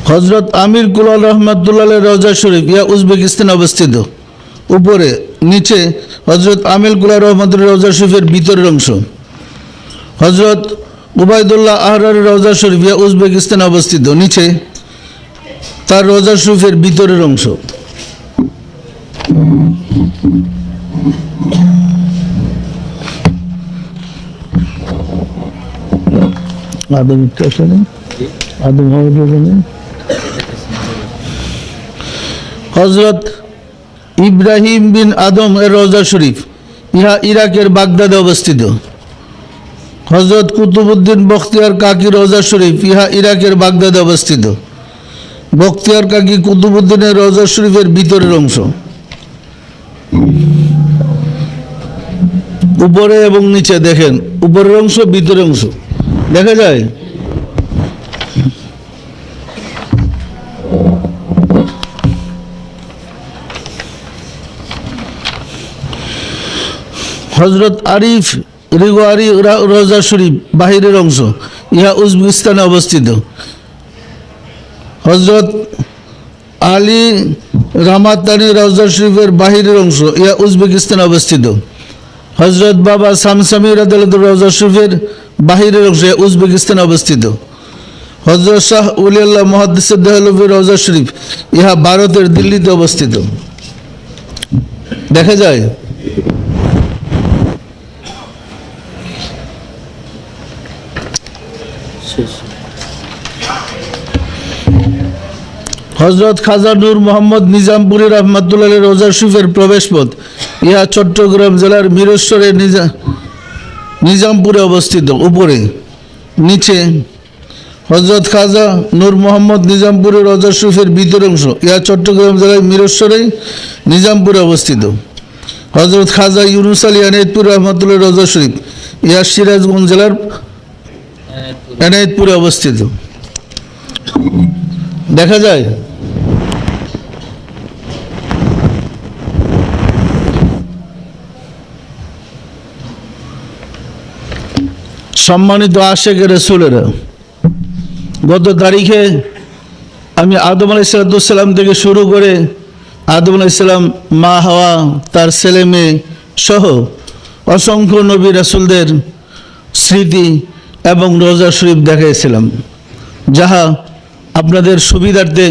হযরত আমির কুলাল রহমাতুল্লাহ আলাইহির রওজা শরীফ, ইহা উজবেকিস্তানে অবস্থিত। উপরে, নিচে হযরত আমির কুলাল রহমাতুল্লাহ রওজা শরীফের ভিতরের অংশ। হযরত উবাইদুল্লাহ আহরারের রওজা শরীফ, ইহা উজবেকিস্তানে অবস্থিত। নিচে তার রওজা শরীফের ভিতরের অংশ। হযরত ইব্রাহিম বিন আদম এর রওজা শরীফ, ইহা ইরাকের বাগদাদে অবস্থিত। হযরত কুতুবউদ্দিন বখতিয়ার কাকি রওজা শরীফ, ইহা ইরাকের বাগদাদে অবস্থিত। বখতিয়ার কাকি কুতুবউদ্দিনের রওজা শরীফের ভিতরের অংশ। উপরে এবং নিচে দেখেন, উপরের অংশ, ভিতরের অংশ দেখা যায়। হযরত আরিফ রিগোয়ারি রওজা শরীফ বাহিরের অংশ, ইহা উজবেকিস্তানে অবস্থিত। হযরত আলী রামাতানি রওজা শরীফের বাহিরের অংশ, ইহা উজবেকিস্তানে অবস্থিত। হযরত বাবা সামসামি রাদিয়াল্লাহু রওজা শরীফের বাহিরের অংশ, ইহা উজবেকিস্তানে অবস্থিত। হযরত শাহ ওলিয়াল্লাহ মুহাদ্দিস দেহলভীর রওজা শরীফ, ইহা ভারতের দিল্লিতে অবস্থিত। দেখা যায় হযরত খাজা নূর মোহাম্মদ নিজামপুরী রহমাতুল্লাহ আলাইহির রওজা শরীফের প্রবেশপথ, ইহা চট্টগ্রাম জেলার মিরসরের নিজামপুরে অবস্থিত। উপরে, নিচে হযরত খাজা নূর মোহাম্মদ নিজামপুরী রওজা শরীফের ভিতরের অংশ, ইহা চট্টগ্রাম জেলার মিরসরে নিজামপুরে অবস্থিত। হযরত খাজা ইউনুস আলী এনায়েতপুর রহমাতুল্লাহ রওজা শরীফ, ইহা সিরাজগঞ্জ জেলার এনায়েতপুরে অবস্থিত। দেখা যায় সম্মানিত আশেকে রাসূলেরা, গত তারিখে আমি আদম আলাইহিস সালাম থেকে শুরু করে আদম আলাইহিস সালাম, মা হাওয়া, তার ছেলে মেয়ে সহ অসংখ্য নবী রাসূলদের স্মৃতি এবং রওজা শরীফ দেখাইছিলাম, যাহা আপনাদের সুবিধার্থে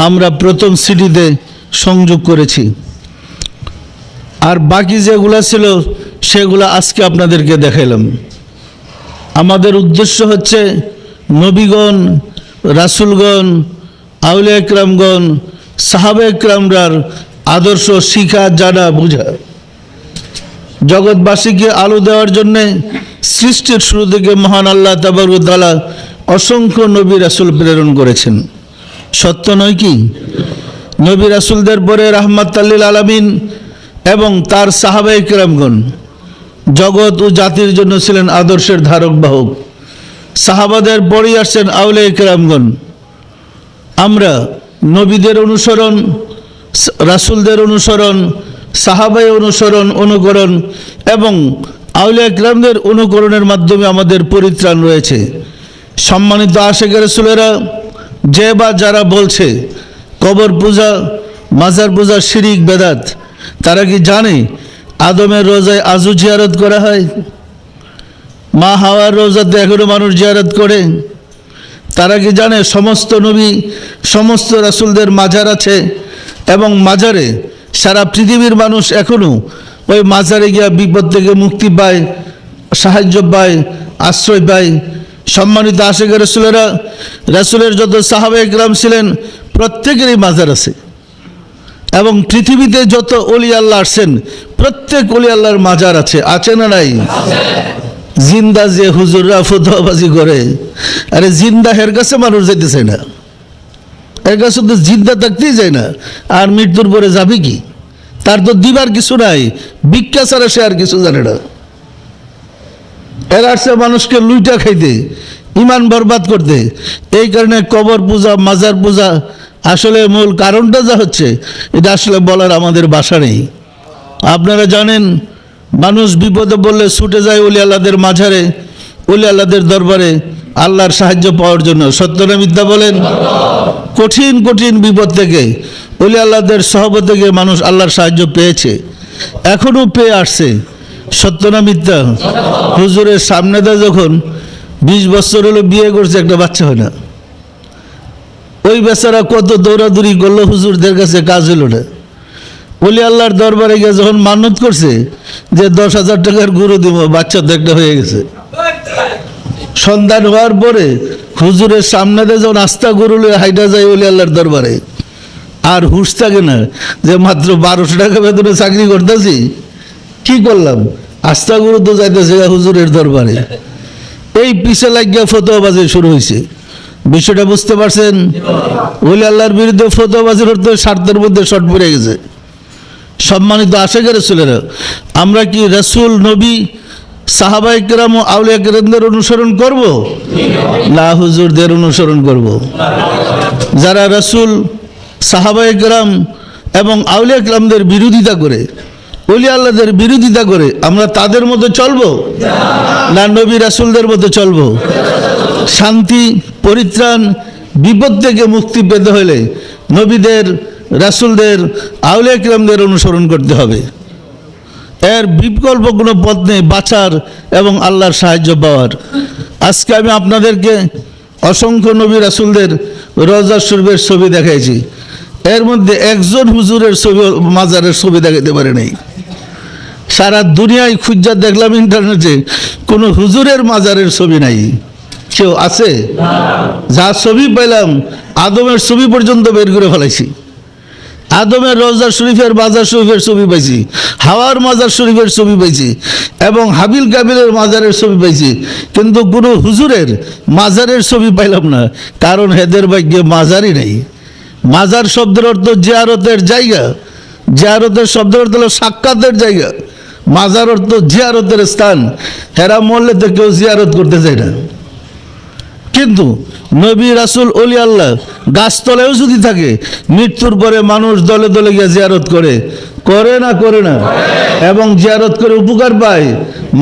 আমরা প্রথম সিডিতে সংযোগ করেছি, আর বাকি যেগুলো ছিল সেগুলো আজকে আপনাদেরকে দেখাইলাম। আমাদের উদ্দেশ্য হচ্ছে নবীগণ, রাসূলগণ, আউলিয়া একরামগণ, সাহাবা একরামরার আদর্শ শিখা, জানা, বোঝা, জগৎবাসীকে আলো দেওয়ার জন্যে সৃষ্টির শুরু থেকে মহান আল্লাহ তাবারক ওয়া তাআলা অসংখ্য নবী রাসূল প্রেরণ করেছেন। সত্য নয় কি? নবী রাসূলদের পরে রাহমাতাল লিল আলামিন এবং তার সাহাবা একরামগণ জগৎ ও জাতির জন্য ছিলেন আদর্শের ধারক বাহক। সাহাবাদের পরেই আসছেন আউলিয়া একরামগণ। আমরা নবীদের অনুসরণ, রাসূলদের অনুসরণ, সাহাবাই অনুসরণ, অনুকরণ এবং আউলিয়া একরামদের অনুকরণের মাধ্যমে আমাদের পরিত্রাণ রয়েছে। সম্মানিত আশিক রাসূলেরা যে বা যারা বলছে কবর পূজা, মাজার পূজা শিরিক, বেদাত, তারা কি জানে আদমের রোজায় আজও জিয়ারত করা হয়? মা হাওয়ার রোজাতে এখনো মানুষ জিয়ারত করে? তারা কি জানে সমস্ত নবী, সমস্ত রাসূলদের মাজার আছে এবং মাজারে সারা পৃথিবীর মানুষ এখনো ওই মাজারে গিয়া বিপদ থেকে মুক্তি পায়, সাহায্য পায়, আশ্রয় পায়? সম্মানিত আশিক রাসূলেরা, রাসূলের যত সাহাবা একরাম ছিলেন প্রত্যেকেরই মাজার আছে এবং পৃথিবীতে যত ওলি আল্লাহ আসছেন প্রত্যেক ওলি আল্লাহর মাজার আছে। আছে না নাই? জিন্দা যে হুজুররা ফতোয়াবাজি করে, আরে জিন্দা এর কাছে মানুষ যেতে চায় না, এর কাছে তো জিন্দা থাকতেই যায় না, আর মৃত্যুর পরে যাবে কি? তার তো দিবার কিছু নাই, ভিক্ষা ছাড়া সে আর কিছু জানে না। এরা আসছে মানুষকে লুইটা খাইতে, ইমান বরবাদ করতে। এই কারণে কবর পূজা, মাজার পূজা আসলে মূল কারণটা যা হচ্ছে, এটা আসলে বলার আমাদের ভাষা নেই। আপনারা জানেন মানুষ বিপদে পড়লে ছুটে যায় ওলি আল্লাহদের মাঝারে, ওলি আল্লাহদের দরবারে আল্লাহর সাহায্য পাওয়ার জন্য। সত্য না মিথ্যা বলেন? কঠিন কঠিন বিপদ থেকে ওলি আল্লাহদের সহবত থেকে মানুষ আল্লাহর সাহায্য পেয়েছে, এখনো পেয়ে আসছে। সত্য না মিথ্যা? হুজুরের সামনে দা যখন 20 বছর হলো বিয়ে করছে, একটা বাচ্চা হয় না, ওই বেচারা কত দৌড়াদৌড়ি করলো, হুজুরদের কাছে কাজ হলো না। ওলি আল্লাহর দরবারে গিয়ে যখন মান্নত করছে যে 10,000 টাকার গরু দিব, বাচ্চা তো একটা হয়ে গেছে। সন্তান হওয়ার পরে হুজুরের সামনে দিয়ে যখন আস্থা গরু হাইটা যায় ওলি আল্লাহর দরবারে, আর হুশ থাকে না যে মাত্র 1200 টাকা বেতনে চাকরি করতেছি, কি করলাম, আস্থা গরু তো যাইতেছে হুজুরের দরবারে। এই পিছে লাগিয়া ফতোয়াবাজি শুরু হয়েছে। বিষয়টা বুঝতে পারছেন? ওলি আল্লাহর বিরুদ্ধে ফতোয়াবাজির অর্থ স্বার্থের মধ্যে শর্ট পড়ে গেছে। সম্মানিত আশিক রাসূলেরা, আমরা কি রাসূল, নবী, সাহাবা একরাম ও আউলিয়া একরামদের অনুসরণ করব না হুজুরদের অনুসরণ করব? যারা রাসূল, সাহাবা একরাম এবং আউলিয়া একরামদের বিরোধিতা করে, ওলি আল্লাহদের বিরোধিতা করে, আমরা তাদের মতো চলবো না নবী রাসূলদের মতো চলবো? শান্তি, পরিত্রাণ, বিপদ থেকে মুক্তি পেতে হলে নবীদের, রাসূলদের, আউলিয়া একরামদের অনুসরণ করতে হবে। এর বিকল্প কোনো পথ নেই বাঁচার এবং আল্লাহর সাহায্য পাওয়ার। আজকে আমি আপনাদেরকে অসংখ্য নবী রাসূলদের রওজা শরীফের ছবি দেখাইছি, এর মধ্যে একজন হুজুরের ছবি, মাজারের ছবি দেখাতে পারে নাই। সারা দুনিয়ায় খুঁজা দেখলাম ইন্টারনেটে, কোনো হুজুরের মাজারের ছবি নাই। কেউ আছে? যা ছবি পাইলাম আদমের ছবি পর্যন্ত বের করে ফেলাইছি। আদমের রওজা শরীফের, মাজার শরীফের ছবি পাইছি, হাওয়ার মাজার শরীফের ছবি পাইছি এবং হাবিল কাবিলের মাজারের ছবি পাইছি, কিন্তু কোনো হুজুরের মাজারের ছবি পাইলাম না। কারণ হেদের ভাগ্যে মাজারই নেই। মাজার শব্দের অর্থ জিয়ারতের জায়গা, জিয়ারতের শব্দের অর্থ হলো সাক্ষাতের জায়গা, মাজার অর্থ জিয়ারতের স্থান। হেরা মরলে তো কেউ জিয়ারত করতে চায় না। কিন্তু নবী, রাসূল, ওলি আল্লাহ গাছতলায়ও যদি থাকে, মৃত্যুর পরে মানুষ দলে দলে গিয়ে জিয়ারত করে, করে না করে না? এবং জিয়ারত করে উপকার পায়,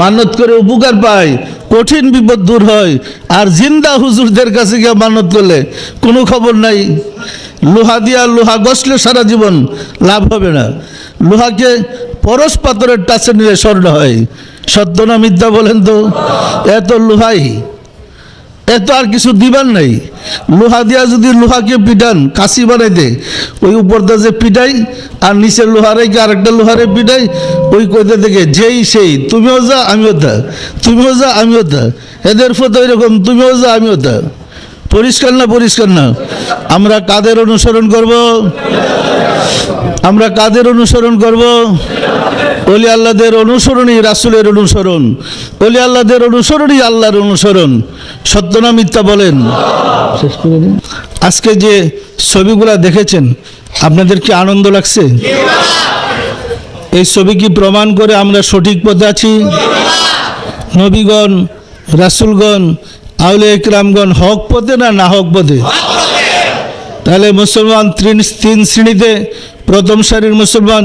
মানত করে উপকার পায়, কঠিন বিপদ দূর হয়। আর জিন্দা হুজুরদের কাছে গিয়ে মানত করলে কোনো খবর নাই। লোহা দিয়া লোহা গসলে সারা জীবন লাভ হবে না। লোহাকে পরশ পাথরের টাচে নিলে স্বর্ণ হয়। সত্য না মিথ্যা বলেন তো? এত লোহাই এত আর কিছু দিবার নাই। লোহা দিয়া যদি লোহাকে পিটান কাশি বানাইতে, ওই উপরটা যে পিটাই আর নিচের লোহারে কি আরেকটা লোহারে পিটাই, ওই কইতে থেকে যেই সেই, তুমিও যা আমিও তা, তুমিও যা আমিও তা, এদের ফটো এরকম, তুমিও যা আমিও তা। পরিষ্কার না? পরিষ্কার না? আমরা কাদের অনুসরণ করব? আমরা কাদের অনুসরণ করব? ওলি আল্লাহদের অনুসরণই রাসূলের অনুসরণ, ওলি আল্লাহদের অনুসরণই আল্লাহর অনুসরণ। সত্য না মিথ্যা বলেন? শেষ করে দিন। আজকে যে ছবিগুলা দেখেছেন, আপনাদের কি আনন্দ লাগছে? এই ছবি কি প্রমাণ করে আমরা সঠিক পথে আছি? নবীগণ, রাসূলগণ, আউলিয়া ইকরামগণ হক পথে না না হক পথে? তাহলে মুসলমান তিন শ্রেণীতে। প্রথম সারির মুসলমান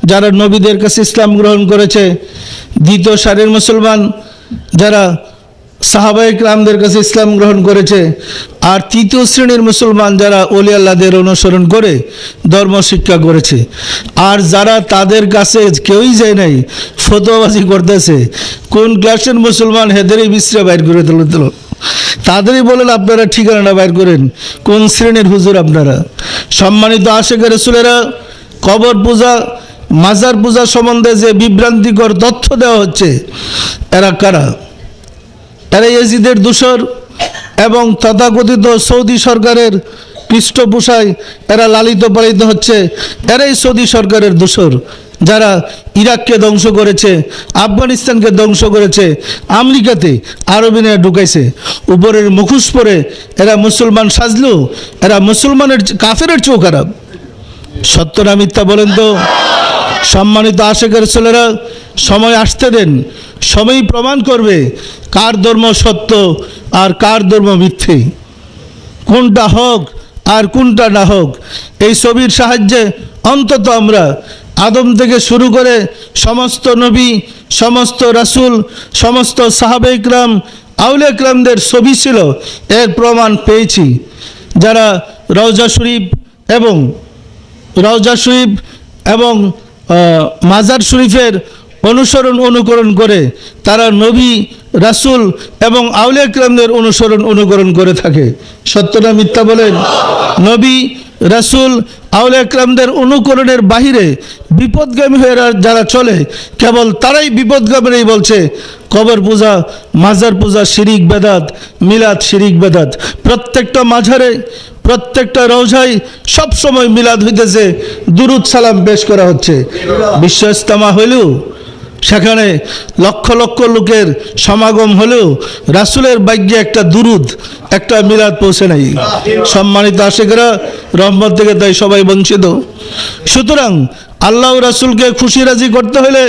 যারা নবীদের কাছে ইসলাম গ্রহণ করেছে, দ্বিতীয় সারির মুসলমান যারা সাহাবায়ে কেরামদের কাছে ইসলাম গ্রহণ করেছে, আর তৃতীয় শ্রেণীর মুসলমান যারা ওলি আল্লাহদের অনুসরণ করে ধর্ম শিক্ষা করেছে। আর যারা তাদের কাছে কেউই যায় নাই, ফতোয়াবাজি করতেছে, কোন ক্লাসের মুসলমান হেদেরই বিশ্রা বাইর করে দিল, তাদেরই বলেন আপনারা ঠিকানা বাইর করেন, কোন শ্রেণীর হুজুর আপনারা? সম্মানিত আশিক রাসূলেরা, কবর পূজা, মাজার পূজা সম্বন্ধে যে বিভ্রান্তিকর তথ্য দেওয়া হচ্ছে, এরা কারা? এরা ইয়াজিদের দূষর এবং তথাকথিত সৌদি সরকারের পৃষ্ঠপোষায় এরা লালিত পালিত হচ্ছে। এরাই সৌদি সরকারের দূষর, যারা ইরাককে ধ্বংস করেছে, আফগানিস্তানকে ধ্বংস করেছে, আমেরিকাতে আরবিনে ঢুকাইছে। উপরের মুখোশ পরে এরা মুসলমান সাজলেও এরা মুসলমানের কাফেরের চেয়েও খারাপ। সত্য না মিথ্যা বলেন তো? সম্মানিত আশিক রাসূলেরা, সময় আসতে দেন, সময় প্রমাণ করবে কার ধর্ম সত্য আর কার ধর্ম মিথ্যে, কোনটা হক আর কোনটা না হক। এই ছবির সাহায্যে অন্তত আমরা আদম থেকে শুরু করে সমস্ত নবী, সমস্ত রাসূল, সমস্ত সাহাবায়ে কেরাম, আউলিয়া কেরামদের ছবি ছিল, এর প্রমাণ পেয়েছি। যারা রওজা শরীফ এবং মাজার শরীফের অনুকরণ করে তারা নবী, রাসূল এবং আউলিয়া কেরামদের অনুকরণ করে থাকে। সত্য না মিথ্যা বলেন? নবী, রাসূল, আউলিয়া কেরামদের অনুকরণের বাহিরে বিপদগামী হয়ে যারা চলে, কেবল তারাই বিপদগামী বলছে কবর পূজা, মাজার পূজা শিরিক বেদাত, মিলাদ শিরিক বেদাত। প্রত্যেকটা মাজারে, প্রত্যেকটা রওজায় সবসময় মিলাদ হইতেছে, দুরুদ সালাম পেশ করা হচ্ছে। বিশ্ব ইজতেমা হইলেও, সেখানে লক্ষ লক্ষ লোকের সমাগম হলেও রাসূলের ভাগ্যে একটা দুরুদ, একটা মিলাদ পৌঁছে নাই। সম্মানিত আশিকরা, রহমত থেকে তাই সবাই বঞ্চিত। সুতরাং আল্লাহ রাসূলকে খুশি রাজি করতে হলে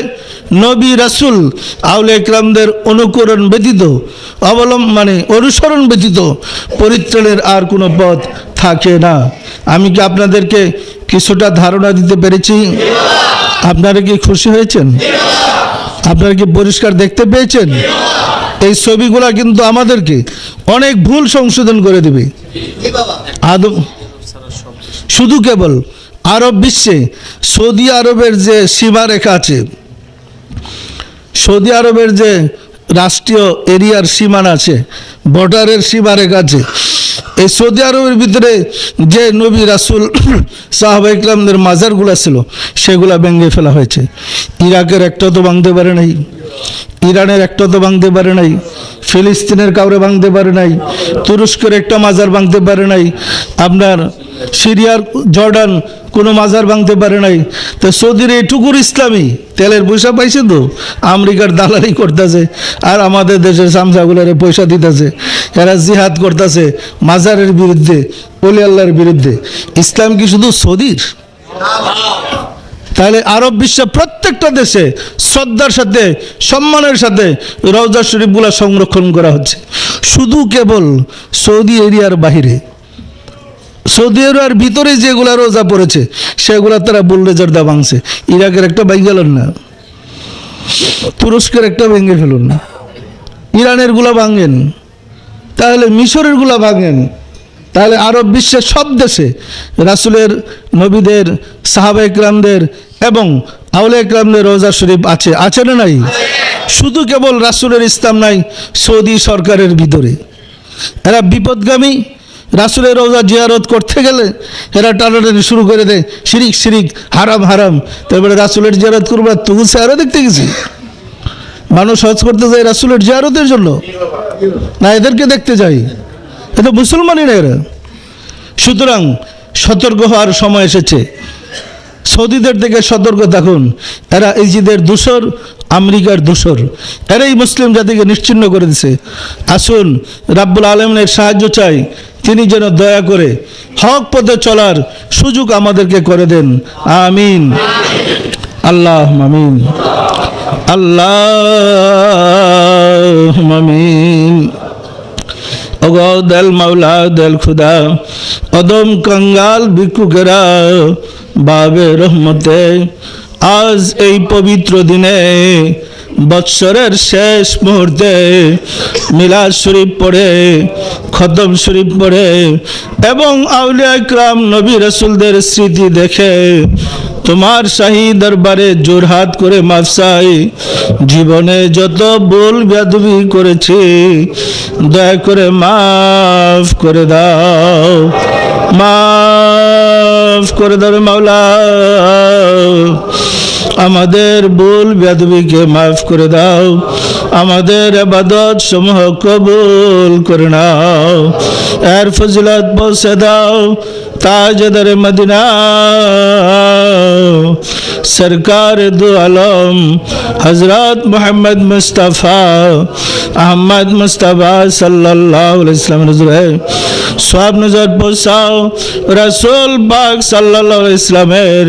নবী, রাসূল, আউলিয়া কেরামদের অনুকরণ ব্যতীত, অনুসরণ ব্যতীত পরিত্রাণের আর কোনো পথ থাকে না। আমি কি আপনাদেরকে কিছুটা ধারণা দিতে পেরেছি? আপনারা কি খুশি হয়েছেন? আপনারা কি পরিষ্কার দেখতে পেয়েছেন? এই ছবিগুলা কিন্তু আমাদেরকে অনেক ভুল সংশোধন করে দেবে। শুধু কেবল আরব বিশ্বে সৌদি আরবের যে সীমারেখা আছে, সৌদি আরবের যে রাষ্ট্রীয় এরিয়ার সীমানা আছে, বর্ডারের সীমারেখা আছে, এই সৌদি আরবের ভিতরে যে নবী, রাসূল, সাহাবায়ে কেরামদের মাজারগুলো ছিল, সেগুলা ভেঙে ফেলা হয়েছে। ইরাকের একটা তো ভাঙতে পারে নাই, ইরানের একটা তো ভাঙতে পারে নাই, ফিলিস্তিনের কাউরে ভাঙতে পারে নাই, তুরস্কের একটা মাজার ভাঙতে পারে নাই, আপনার সিরিয়ার, জর্ডান কোনো মাজার ভাঙতে পারে নাই। তো সৌদির এইটুকুর ইসলামী তেলের পয়সা পাইছে, তো আমেরিকার দালালি করতেছে, আর আমাদের দেশের চামচাগুলারে পয়সা দিতেছে। এরা জিহাদ করতেছে মাজারের বিরুদ্ধে, ওলি আল্লাহর বিরুদ্ধে। ইসলাম কি শুধু সৌদির? তাহলে আরব বিশ্বের প্রত্যেকটা দেশে শ্রদ্ধার সাথে, সম্মানের সাথে রওজা শরীফগুলা সংরক্ষণ করা হচ্ছে। শুধু কেবল সৌদি এরিয়ার বাহিরে, সৌদি আরবের ভিতরে যেগুলা রোজা পড়েছে সেগুলা তারা বুলডোজার দা ভাঙছে। ইরাকের একটা ভাঙ গেল না, তুরস্কের একটা ভেঙে ফেলুন না, ইরানের গুলা ভাঙেন, তাহলে মিশরের গুলা ভাঙেন। তাহলে আরব বিশ্বের সব দেশে রাসূলের, নবীদের, সাহাবায়ে কেরামদের এবং আউলিয়া কেরামদের রওজা শরীফ আছে না নাই? শুধু কেবল রাসূলের ইসলাম নাই সৌদি সরকারের ভিতরে। এরা বিপদগামী। রাসূলের রওজা জিয়ারত করতে গেলে এরা টানাটানি শুরু করে দেয়, শিরিক শিরিক, হারাম হারাম। তারপরে রাসূলের জিয়ারত করবো, তবু চেহারা দেখতে গেছি। মানুষ হজ করতে যায় রাসূলের জিয়ারতের জন্য, না এদেরকে দেখতে যাই? এটা মুসলমানই না এরা। সুতরাং সতর্ক হওয়ার সময় এসেছে। সৌদিদের থেকে সতর্ক থাকুন, এরা ইজিদের দূষর, আমেরিকার দূষর। এরাই মুসলিম জাতিকে নিশ্চিহ্ন করে দিছে। আসুন রাব্বুল আলামিনের সাহায্য চাই, তিনি যেন দয়া করে হক পথে চলার সুযোগ আমাদেরকে করে দেন। আমিন, আল্লাহ আমিন, আল্লাহ আমিন। ওগো দেল মাওলা দেল খুদা, অদম কঙ্গাল ভিক্ষুকেরা বাবে রহমতে, আজ এই পবিত্র দিনে বৎসরের শেষ মুহূর্তে মিলাদ শরীফ পড়ে, খতম শরীফ পড়ে এবং আউলিয়া ইকরাম নবী রাসূলদের স্মৃতি দেখে তোমার শাহী দরবারে জোরহাত করে মাফ চাই। জীবনে যত ভুল বেয়াদবি করেছি দয়া করে মাফ করে দাও, মাফ করে দাও মাওলা। আমাদের ভুল বেয়াদবিকে মাফ করে দাও, আমাদের ইবাদত সমূহ কবুল করে নাও। এর ফজিলত পৌঁছে দাও তাজদার মদিনা সরকার দু আলম হযরত মুহাম্মদ মুস্তাফা আহমদ মুস্তাফা সাল্লাল্লাহু আলাইহি ওয়াসাল্লাম সব নজর পৌঁছাও। রাসূল পাক সাল্লাল্লাহু আলাইহি ওয়াসাল্লামের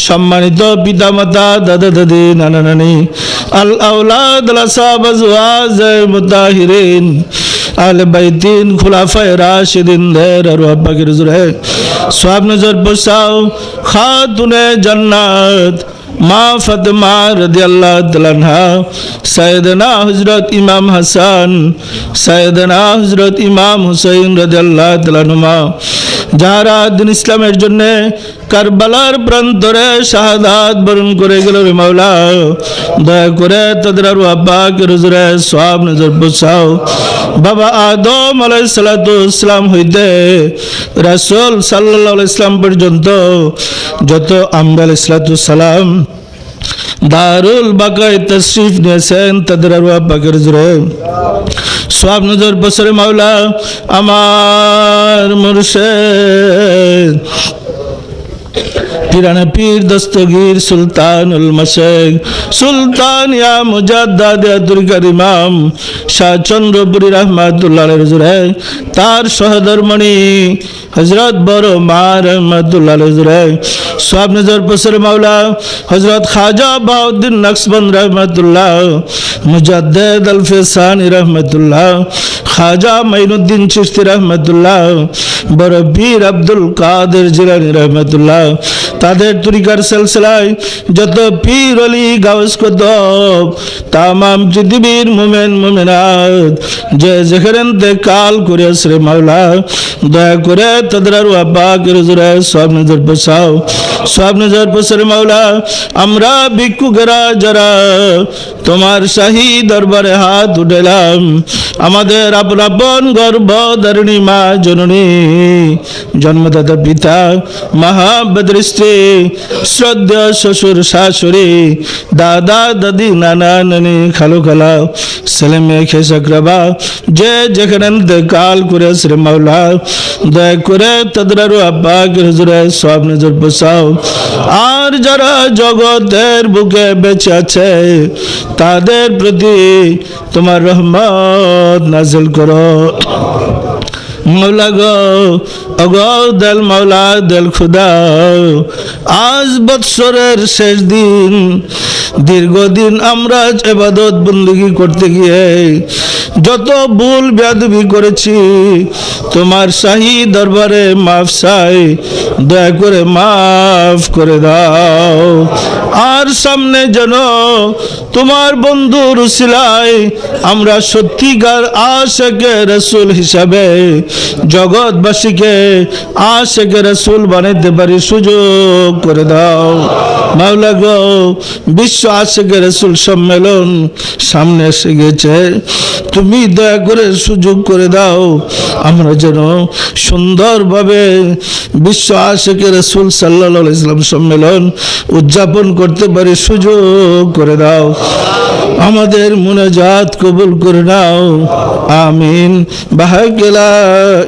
সম্মানিত পিতামাতা, দাদা দাদি, নানা নানি, আল আওলাদ, আল আসহাব, আজওয়াজ মুতাহিরিন, আহলে বাইতিন, খুলাফায়ে রাশিদিনদের আরওয়াহ পাকের হুজুরে সব নজর পৌঁছাও। খাতুনে জান্নাত মা ফাতেমা রাদিয়াল্লাহু তাআলা আনহা, সাইয়েদনা হযরত ইমাম হাসান, সাইয়েদনা হযরত ইমাম হুসাইন রাদিয়াল্লাহু তাআলা আনহুমা, যারা দিন ইসলামের জন্য কারবালার প্রান্তরে শাহাদাত বরণ করে গেল রে মাওলা, দয়া করে তাদের আরওয়াহ পাকের হুজুরে সব নজর পৌঁছাও। বাবা আদম আলাইহিস সালাতু ওয়াসসালাম হইতে রাসূল সাল্লাল্লাহু আলাইহি ওয়াসাল্লাম পর্যন্ত যত আম্বিয়া আলাইহিস সালাতু ওয়াসসালাম দারুল বাকায় তশরিফ নিয়েছেন তাদের আরওয়াহ পাকের হুজুরে সব নজর বসরে মাওলা। আমার মুর্শিদ পিরানা পীর দস্তগীর সুলতানুল মশাইখ সুলতান ইয়া মুজাদ্দাদ আব্দুল কারীম ইমাম শাহ চন্দ্রপুরী রহমাতুল্লাহ আলাইহি হুজুরে, তার সহধর্মণী হযরত বড় মা রহমাতুল্লাহ আলাইহি হুজুরে সব নজর বসরে মাওলা। হযরত খাজা বাউদ্দিন নকশবন্দ রহমাতুল্লাহ, মুজাদ্দিদ আল ফিসানি রহমাতুল্লাহ, খাজা মাইনুদ্দিন চিশতি রহমাতুল্লাহ, বড় পীর আব্দুল কাদের জিলানী রহমাতুল্লাহ, তাদের তরিকার সিলসিলায় যত পীর ওলি গাউস কুতুব তামাম পৃথিবীর মুমিন মুমিনাত যে যেখানে ইন্তেকাল করেছে রে মাওলা, দয়া করে তাদের আরওয়াহ পাকের হুজুরে সব নজর বসাও, সব নজর বসরে মাওলা। আমরা ভিক্ষুকেরা যারা তোমার শাহী দরবারে হাত উঠাইলাম, আমাদের আপন আপন গর্ভধারিণী মা জননী, জন্মদাতা পিতা, মহাবদ্র স্ত্রী, শ্রদ্ধেয় শ্বশুর শাশুড়ি, দাদা দাদি, নানা নানি, খালু খালা, ছেলে মেয়ে, খেসাকরাবা যে যেখানে ইন্তেকাল করেছে রে মাওলা, দয়া করে তাদের আরওয়াহ পাকের হুজুরে সব নজর বসাও। আর যারা জগতের বুকে বেঁচে আছে তাদের প্রতি তোমার রহমত নাযিল করো মাওলা গো। ওগো দেল মাওলা দেল খুদা, আজ বৎসরের শেষ দিন, দীর্ঘদিন আমরা ইবাদত বندگی করতে গিয়ে যত ভুল বেয়াদবি করেছি তোমার শাহী দরবারে মাফ চাই, দয়া করে মাফ করে দাও। আর সামনে যেন তোমার বন্ধুর উসিলায় আমরা সত্যিকার আশিকে রাসূল হিসাবে জগৎবাসীকে আশিকে রাসূল বানাইতে পারি সুযোগ করে দাও। মাওলা গো, বিশ্ব আশিকে রাসূল সম্মেলন সামনে এসে গেছে, তুমি দয়া করে সুযোগ করে দাও, আমরা যেন সুন্দরভাবে বিশ্ব আশিকে রাসূল সাল্লাল্লাহু আলাইহি ওয়াসাল্লাম সম্মেলন উদযাপন করতে পারি, সুযোগ করে দাও। আমাদের মুনাজাত কবুল করে নাও, আমিন। বাহাক লা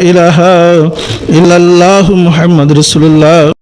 ইলাহা ইল্লাল্লাহু মুহাম্মাদুর রাসূলুল্লাহ।